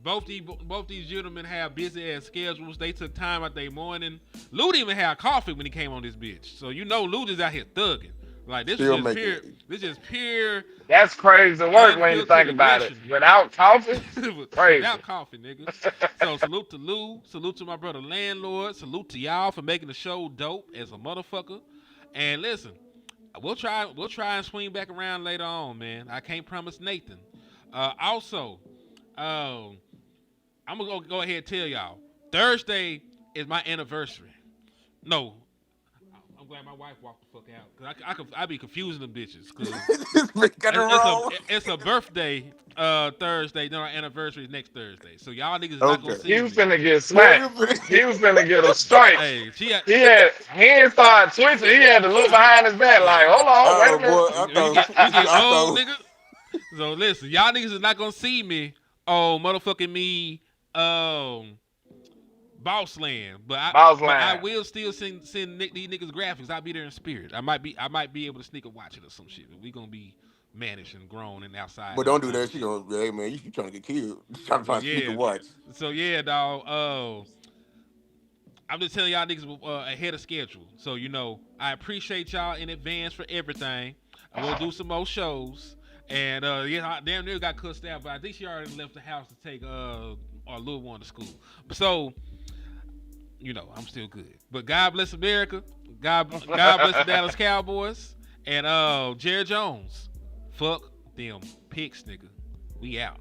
both these gentlemen have busy ass schedules. They took time out their morning. Lou didn't even have coffee when he came on this bitch. So you know Lou just out here thugging. Like this Still is just pure. making This is pure. That's crazy work when you think Unfiltered about it. aggression. Without coffee, crazy. Without coffee, nigga. So salute to Lou. Salute to my brother landlord. Salute to y'all for making the show dope as a motherfucker. And listen, we'll try and swing back around later on, man. I can't promise Nathan. Also, I'm gonna go ahead and tell y'all. Thursday is my anniversary. No, I'm glad my wife walked the fuck out because I be confusing them bitches. Cause got it wrong. it's a birthday Thursday. Then our anniversary is next Thursday. So y'all niggas is not gonna Okay. see He was me. finna get smacked. He was finna get a strike. Hey, He ain't started twitching. He had to look behind his back like, hold on, wait a Oh minute. boy, we get I old, thought nigga. So listen, y'all niggas is not gonna see me. Oh, motherfucking me. Boss Land, but I will still send these niggas graphics. I'll be there in spirit. I might be able to sneak a watch it or some shit. But we gonna be managed and grown and outside. But don't do that. She gonna, hey man, you trying to get killed. Trying to So find sneak and watch. So yeah, dog. I'm just telling y'all niggas ahead of schedule. So you know, I appreciate y'all in advance for everything. We'll do some more shows. And yeah, I damn near got cussed out, but I think she already left the house to take our little one to school. So you know, I'm still good. But God bless America. God bless the Dallas Cowboys. And Jerry Jones. Fuck them picks, nigga. We out.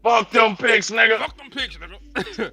Fuck them picks, nigga. Fuck them picks, nigga.